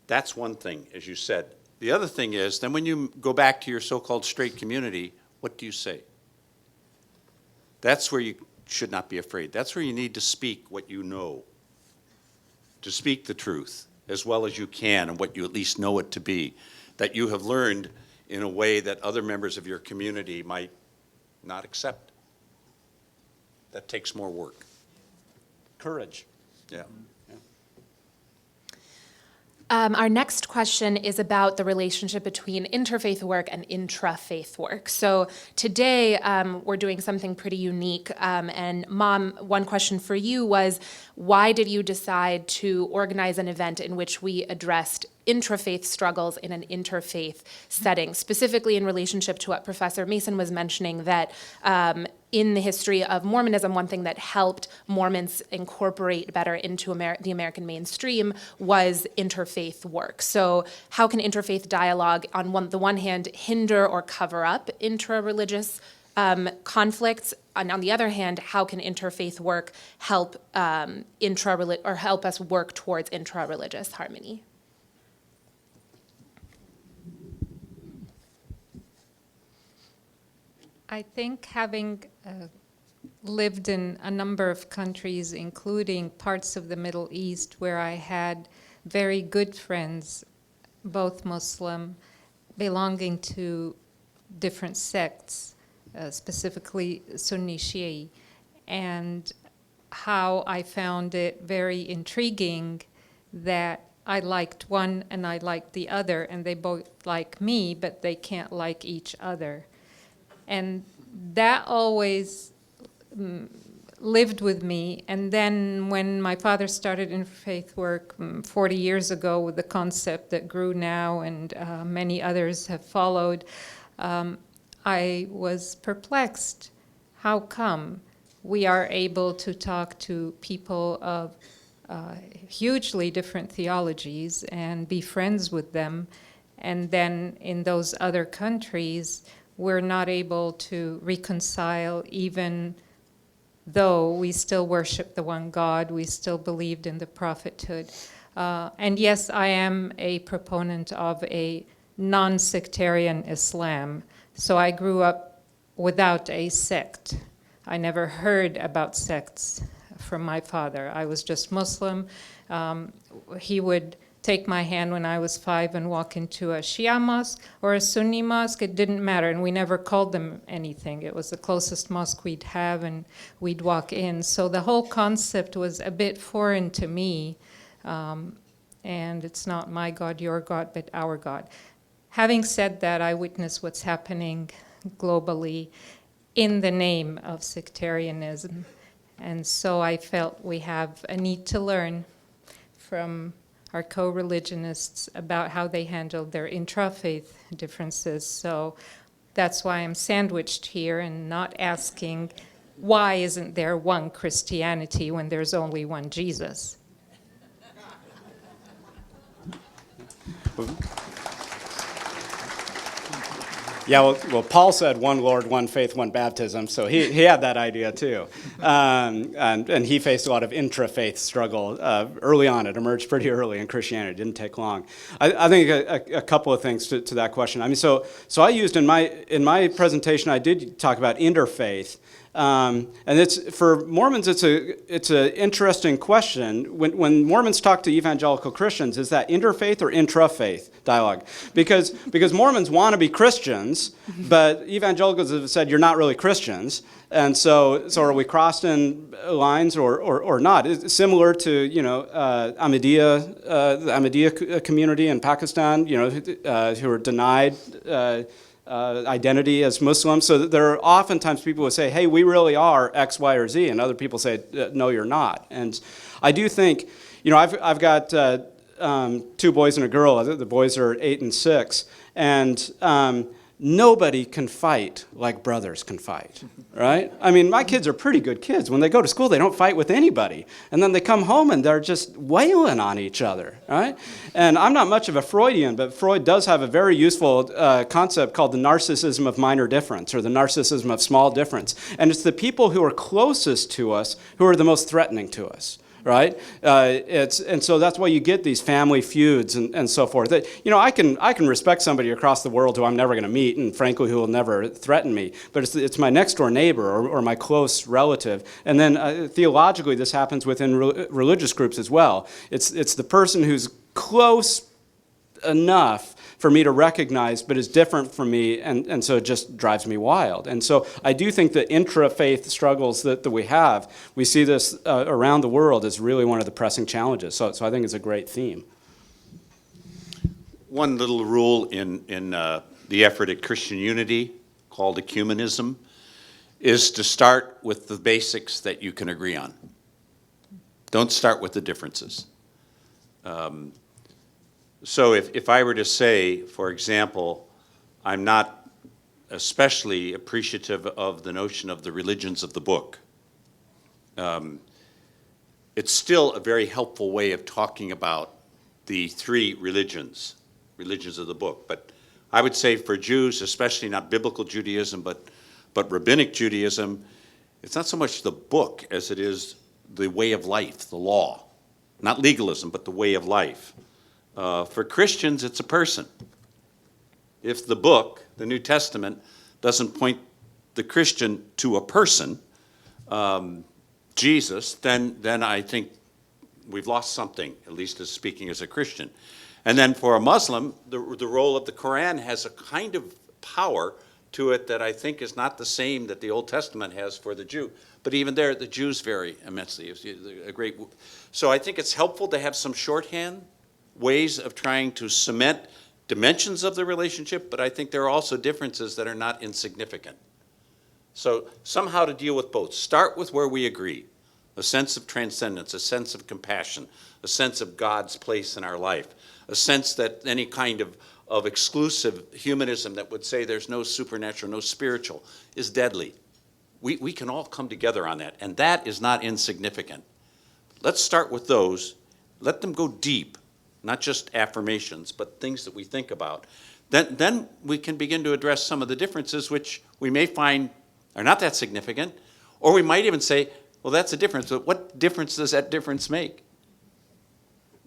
That's one thing, as you said. The other thing is, then when you go back to your so-called straight community, what do you say? That's where you should not be afraid. That's where you need to speak what you know, to speak the truth as well as you can, and what you at least know it to be, that you have learned in a way that other members of your community might not accept. That takes more work. Courage. Yeah. Our next question is about the relationship between interfaith work and intrafaith work. So today we're doing something pretty unique. And Mom, one question for you was, why did you decide to organize an event in which we addressed intrafaith struggles in an interfaith setting, specifically in relationship to what Professor Mason was mentioning, that in the history of Mormonism, one thing that helped Mormons incorporate better into the American mainstream was interfaith work. So how can interfaith dialogue, on the one hand, hinder or cover up intra-religious conflicts, and on the other hand, how can interfaith work help help us work towards intra-religious harmony? I think having lived in a number of countries, including parts of the Middle East, where I had very good friends, both Muslim, belonging to different sects, specifically Sunni Shia, and how I found it very intriguing that I liked one and I liked the other, and they both like me, but they can't like each other. And that always lived with me. And then when my father started interfaith work 40 years ago with the concept that grew now and many others have followed, I was perplexed. How come we are able to talk to people of hugely different theologies and be friends with them, and then in those other countries we're not able to reconcile, even though we still worship the one God, we still believed in the prophethood. And yes, I am a proponent of a non-sectarian Islam. So I grew up without a sect. I never heard about sects from my father. I was just Muslim. He would take my hand when I was 5 and walk into a Shia mosque or a Sunni mosque. It didn't matter, and we never called them anything. It was the closest mosque we'd have, and we'd walk in. So the whole concept was a bit foreign to me, and it's not my God, your God, but our God. Having said that, I witness what's happening globally in the name of sectarianism, and so I felt we have a need to learn from our co-religionists about how they handled their intra-faith differences. So that's why I'm sandwiched here and not asking, why isn't there one Christianity when there's only one Jesus? Yeah, well, Paul said one Lord, one faith, one baptism, so he had that idea too. And he faced a lot of intra-faith struggle early on. It emerged pretty early in Christianity. It didn't take long. I think a couple of things to that question. I mean, so I used in my presentation, I did talk about interfaith. And it's for Mormons, it's an interesting question. When Mormons talk to evangelical Christians, is that interfaith or intra-faith dialogue? Because Mormons want to be Christians, but evangelicals have said you're not really Christians, and so are we crossing lines or not? It's similar to the Ahmadiyya community in Pakistan, who are denied identity as Muslims. So there are oftentimes people who say, hey, we really are X, Y, or Z, and other people say, no, you're not. And I do think, I've got 2 boys and a girl. The boys are 8 and 6, and nobody can fight like brothers can fight, right? I mean, my kids are pretty good kids. When they go to school, they don't fight with anybody. And then they come home and they're just wailing on each other, right? And I'm not much of a Freudian, but Freud does have a very useful concept called the narcissism of minor difference, or the narcissism of small difference. And it's the people who are closest to us who are the most threatening to us. Right, and so that's why you get these family feuds and so forth. That, I can respect somebody across the world who I'm never going to meet, and frankly, who will never threaten me. But it's my next door neighbor or my close relative. And then theologically, this happens within religious groups as well. It's the person who's close enough for me to recognize, but is different from me, and so it just drives me wild. And so I do think the intra-faith struggles that we have, we see this around the world as really one of the pressing challenges. So I think it's a great theme. One little rule in the effort at Christian unity, called ecumenism, is to start with the basics that you can agree on. Don't start with the differences. So if I were to say, for example, I'm not especially appreciative of the notion of the religions of the book. It's still a very helpful way of talking about the three religions of the book. But I would say for Jews, especially not biblical Judaism, but rabbinic Judaism, it's not so much the book as it is the way of life, the law. Not legalism, but the way of life. For Christians, it's a person. If the book, the New Testament, doesn't point the Christian to a person, Jesus, then I think we've lost something, at least as speaking as a Christian. And then for a Muslim, the role of the Quran has a kind of power to it that I think is not the same that the Old Testament has for the Jew. But even there, the Jews vary immensely. So I think it's helpful to have some shorthand ways of trying to cement dimensions of the relationship, but I think there are also differences that are not insignificant. So somehow to deal with both. Start with where we agree. A sense of transcendence, a sense of compassion, a sense of God's place in our life, a sense that any kind of exclusive humanism that would say there's no supernatural, no spiritual, is deadly. We can all come together on that, and that is not insignificant. Let's start with those. Let them go deep, not just affirmations, but things that we think about. Then we can begin to address some of the differences which we may find are not that significant, or we might even say, well, that's a difference, but what difference does that difference make?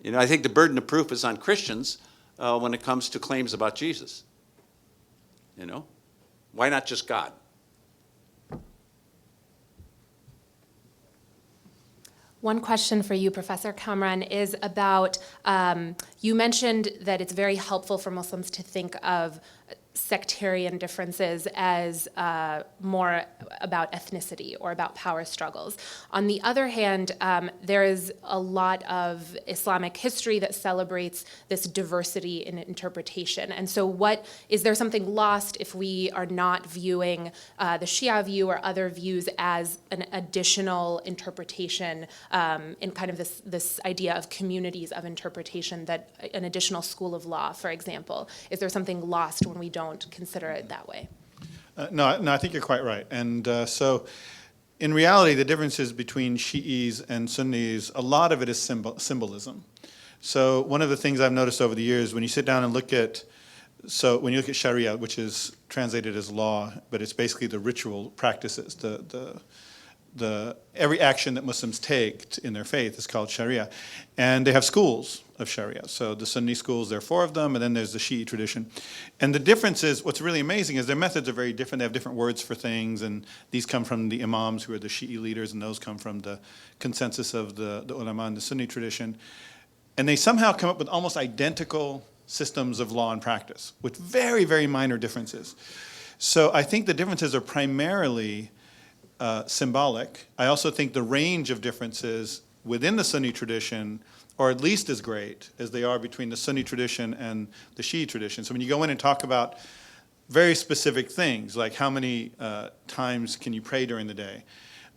You know, I think the burden of proof is on Christians when it comes to claims about Jesus. You know, why not just God? One question for you, Professor Kamran, is about, you mentioned that it's very helpful for Muslims to think of sectarian differences as more about ethnicity or about power struggles. On the other hand, there is a lot of Islamic history that celebrates this diversity in interpretation. And so is there something lost if we are not viewing the Shia view or other views as an additional interpretation in kind of this idea of communities of interpretation, that an additional school of law, for example? Is there something lost when we don't consider it that way? No, I think you're quite right. And so in reality, the differences between Shi'is and Sunnis, a lot of it is symbolism. So one of the things I've noticed over the years, when you sit down and look at Sharia, which is translated as law, but it's basically the ritual practices, every action that Muslims take in their faith is called Sharia. And they have schools of Sharia. So the Sunni schools, there are 4 of them, and then there's the Shi'i tradition. And the difference is, what's really amazing is their methods are very different. They have different words for things, and these come from the imams who are the Shi'i leaders, and those come from the consensus of the ulama in the Sunni tradition. And they somehow come up with almost identical systems of law and practice, with very, very minor differences. So I think the differences are primarily symbolic. I also think the range of differences within the Sunni tradition are at least as great as they are between the Sunni tradition and the Shi'i tradition. So when you go in and talk about very specific things, like how many times can you pray during the day?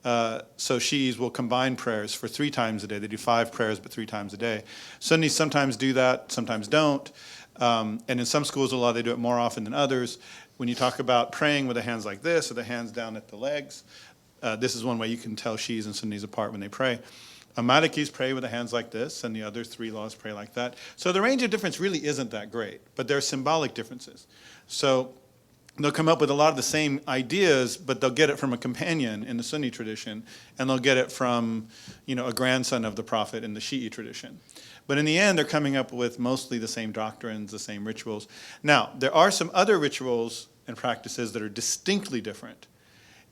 So Shi'is will combine prayers for 3 times a day. They do 5 prayers, but 3 times a day. Sunnis sometimes do that, sometimes don't. And in some schools of law, they do it more often than others. When you talk about praying with the hands like this or the hands down at the legs, this is one way you can tell Shi'is and Sunnis apart when they pray. Malikis pray with the hands like this, and the other 3 laws pray like that. So the range of difference really isn't that great, but there are symbolic differences. So they'll come up with a lot of the same ideas, but they'll get it from a companion in the Sunni tradition, and they'll get it from, a grandson of the Prophet in the Shi'i tradition. But in the end, they're coming up with mostly the same doctrines, the same rituals. Now, there are some other rituals and practices that are distinctly different.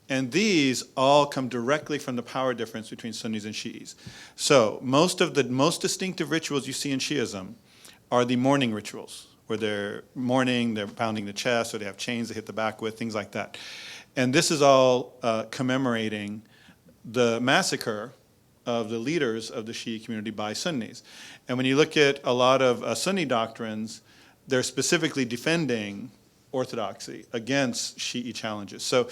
And these all come directly from the power difference between Sunnis and Shi'is. So most of the most distinctive rituals you see in Shi'ism are the mourning rituals, where they're mourning, they're pounding the chest, or they have chains they hit the back with, things like that. And this is all commemorating the massacre of the leaders of the Shi'i community by Sunnis. And when you look at a lot of Sunni doctrines, they're specifically defending orthodoxy against Shi'i challenges. So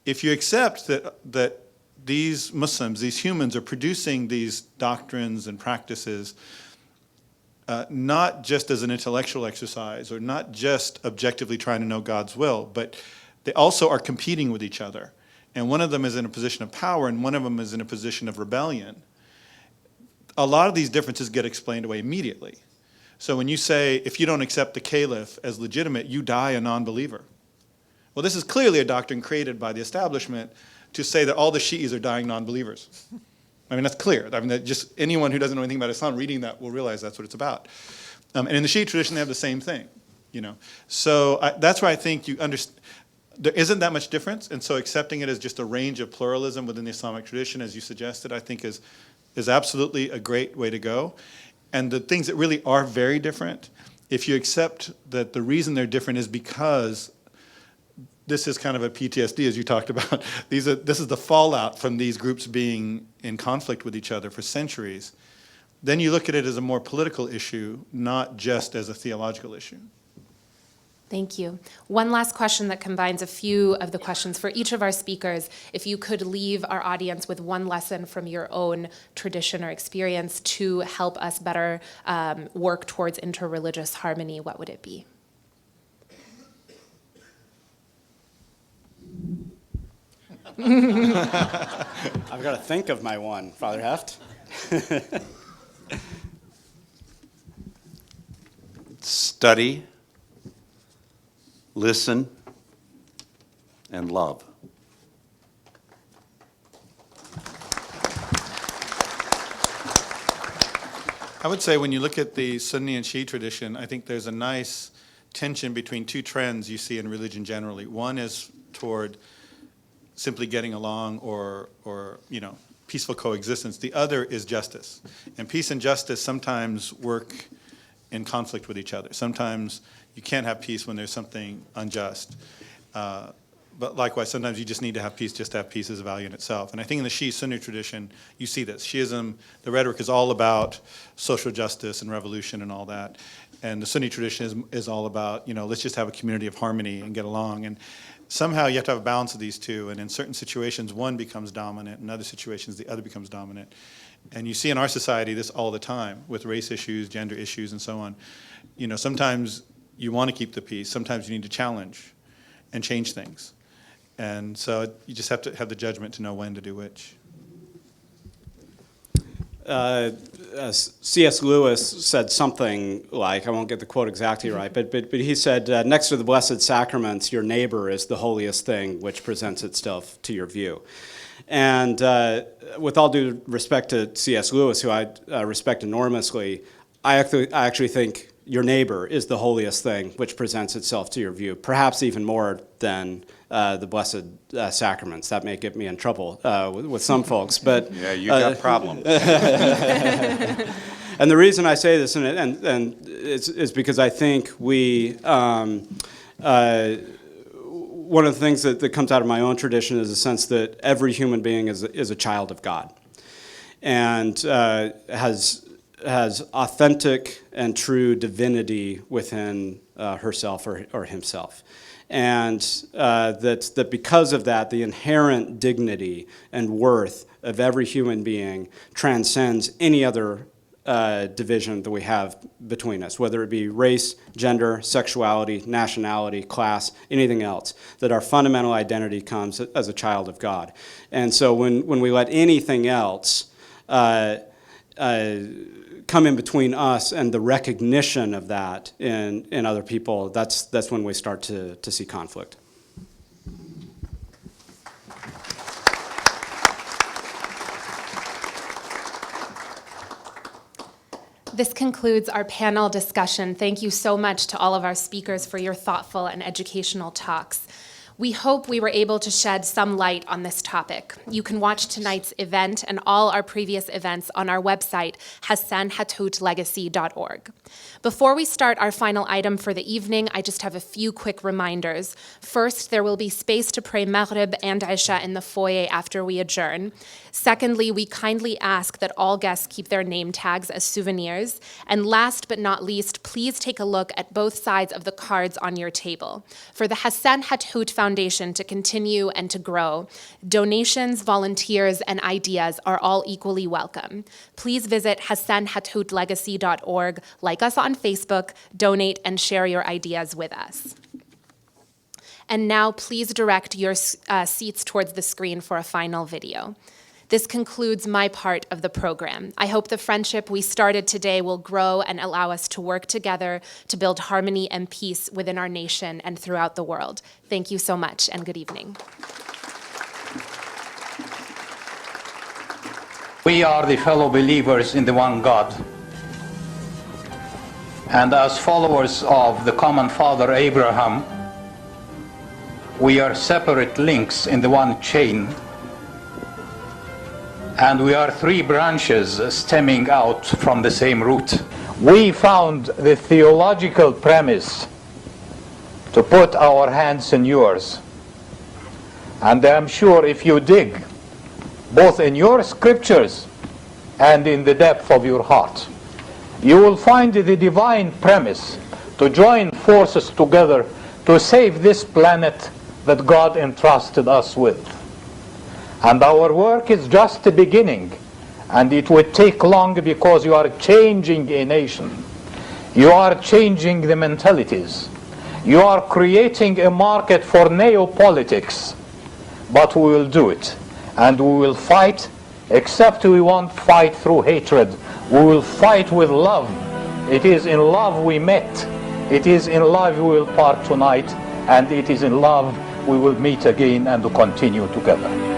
if you accept that these Muslims, these humans, are producing these doctrines and practices not just as an intellectual exercise or not just objectively trying to know God's will, but they also are competing with each other. And one of them is in a position of power, and one of them is in a position of rebellion. A lot of these differences get explained away immediately. So when you say, if you don't accept the caliph as legitimate, you die a non-believer. Well, this is clearly a doctrine created by the establishment to say that all the Shi'is are dying non-believers. I mean, that's clear. I mean, that just anyone who doesn't know anything about Islam reading that will realize that's what it's about. And in the Shi'i tradition, they have the same thing, So that's why I think you understand. There isn't that much difference, and so accepting it as just a range of pluralism within the Islamic tradition, as you suggested, I think is absolutely a great way to go. And the things that really are very different, if you accept that the reason they're different is because this is kind of a PTSD, as you talked about. This is the fallout from these groups being in conflict with each other for centuries. Then you look at it as a more political issue, not just as a theological issue. Thank you. One last question that combines a few of the questions for each of our speakers. If you could leave our audience with one lesson from your own tradition or experience to help us better work towards interreligious harmony, what would it be? I've got to think of my one, Father Heft. Study, listen, and love. I would say when you look at the Sunni and Shi'i tradition, I think there's a nice tension between two trends you see in religion generally. One is toward simply getting along or peaceful coexistence. The other is justice. And peace and justice sometimes work in conflict with each other. Sometimes you can't have peace when there's something unjust. But likewise, sometimes you just need to have peace just to have peace as a value in itself. And I think in the Shi'i Sunni tradition, you see this. Shi'ism, the rhetoric is all about social justice and revolution and all that. And the Sunni tradition is all about, let's just have a community of harmony and get along. And somehow you have to have a balance of these two. And in certain situations, one becomes dominant. In other situations, the other becomes dominant. And you see in our society this all the time with race issues, gender issues, and so on. Sometimes you want to keep the peace. Sometimes you need to challenge and change things. And so you just have to have the judgment to know when to do which. C.S. Lewis said something like, I won't get the quote exactly right, but he said, next to the blessed sacraments, your neighbor is the holiest thing which presents itself to your view. And with all due respect to C.S. Lewis, who I respect enormously, I actually think your neighbor is the holiest thing which presents itself to your view, perhaps even more than the blessed sacraments. That may get me in trouble with some folks, but Yeah, you got problems. And the reason I say this, and is because I think we, one of the things that comes out of my own tradition is a sense that every human being is a child of God, and has authentic and true divinity within herself or himself. And that because of that, the inherent dignity and worth of every human being transcends any other division that we have between us, whether it be race, gender, sexuality, nationality, class, anything else, that our fundamental identity comes as a child of God. And so when we let anything else come in between us and the recognition of that in other people, that's when we start to see conflict. This concludes our panel discussion. Thank you so much to all of our speakers for your thoughtful and educational talks. We hope we were able to shed some light on this topic. You can watch tonight's event and all our previous events on our website, hassanhatutlegacy.org. Before we start our final item for the evening, I just have a few quick reminders. First, there will be space to pray Maghrib and Isha in the foyer after we adjourn. Secondly, we kindly ask that all guests keep their name tags as souvenirs. And last but not least, please take a look at both sides of the cards on your table. For the Hassan Hathout Foundation to continue and to grow, donations, volunteers, and ideas are all equally welcome. Please visit hassanhathoutlegacy.org, like us on Facebook, donate, and share your ideas with us. And now please direct your seats towards the screen for a final video. This concludes my part of the program. I hope the friendship we started today will grow and allow us to work together to build harmony and peace within our nation and throughout the world. Thank you so much, and good evening. We are the fellow believers in the one God. And as followers of the common father Abraham, we are separate links in the one chain. And we are three branches stemming out from the same root. We found the theological premise to put our hands in yours. And I'm sure if you dig, both in your scriptures and in the depth of your heart, you will find the divine premise to join forces together to save this planet that God entrusted us with. And our work is just the beginning, and it would take long because you are changing a nation. You are changing the mentalities. You are creating a market for neopolitics, but we will do it. And we will fight, except we won't fight through hatred. We will fight with love. It is in love we met. It is in love we will part tonight, and it is in love we will meet again and continue together.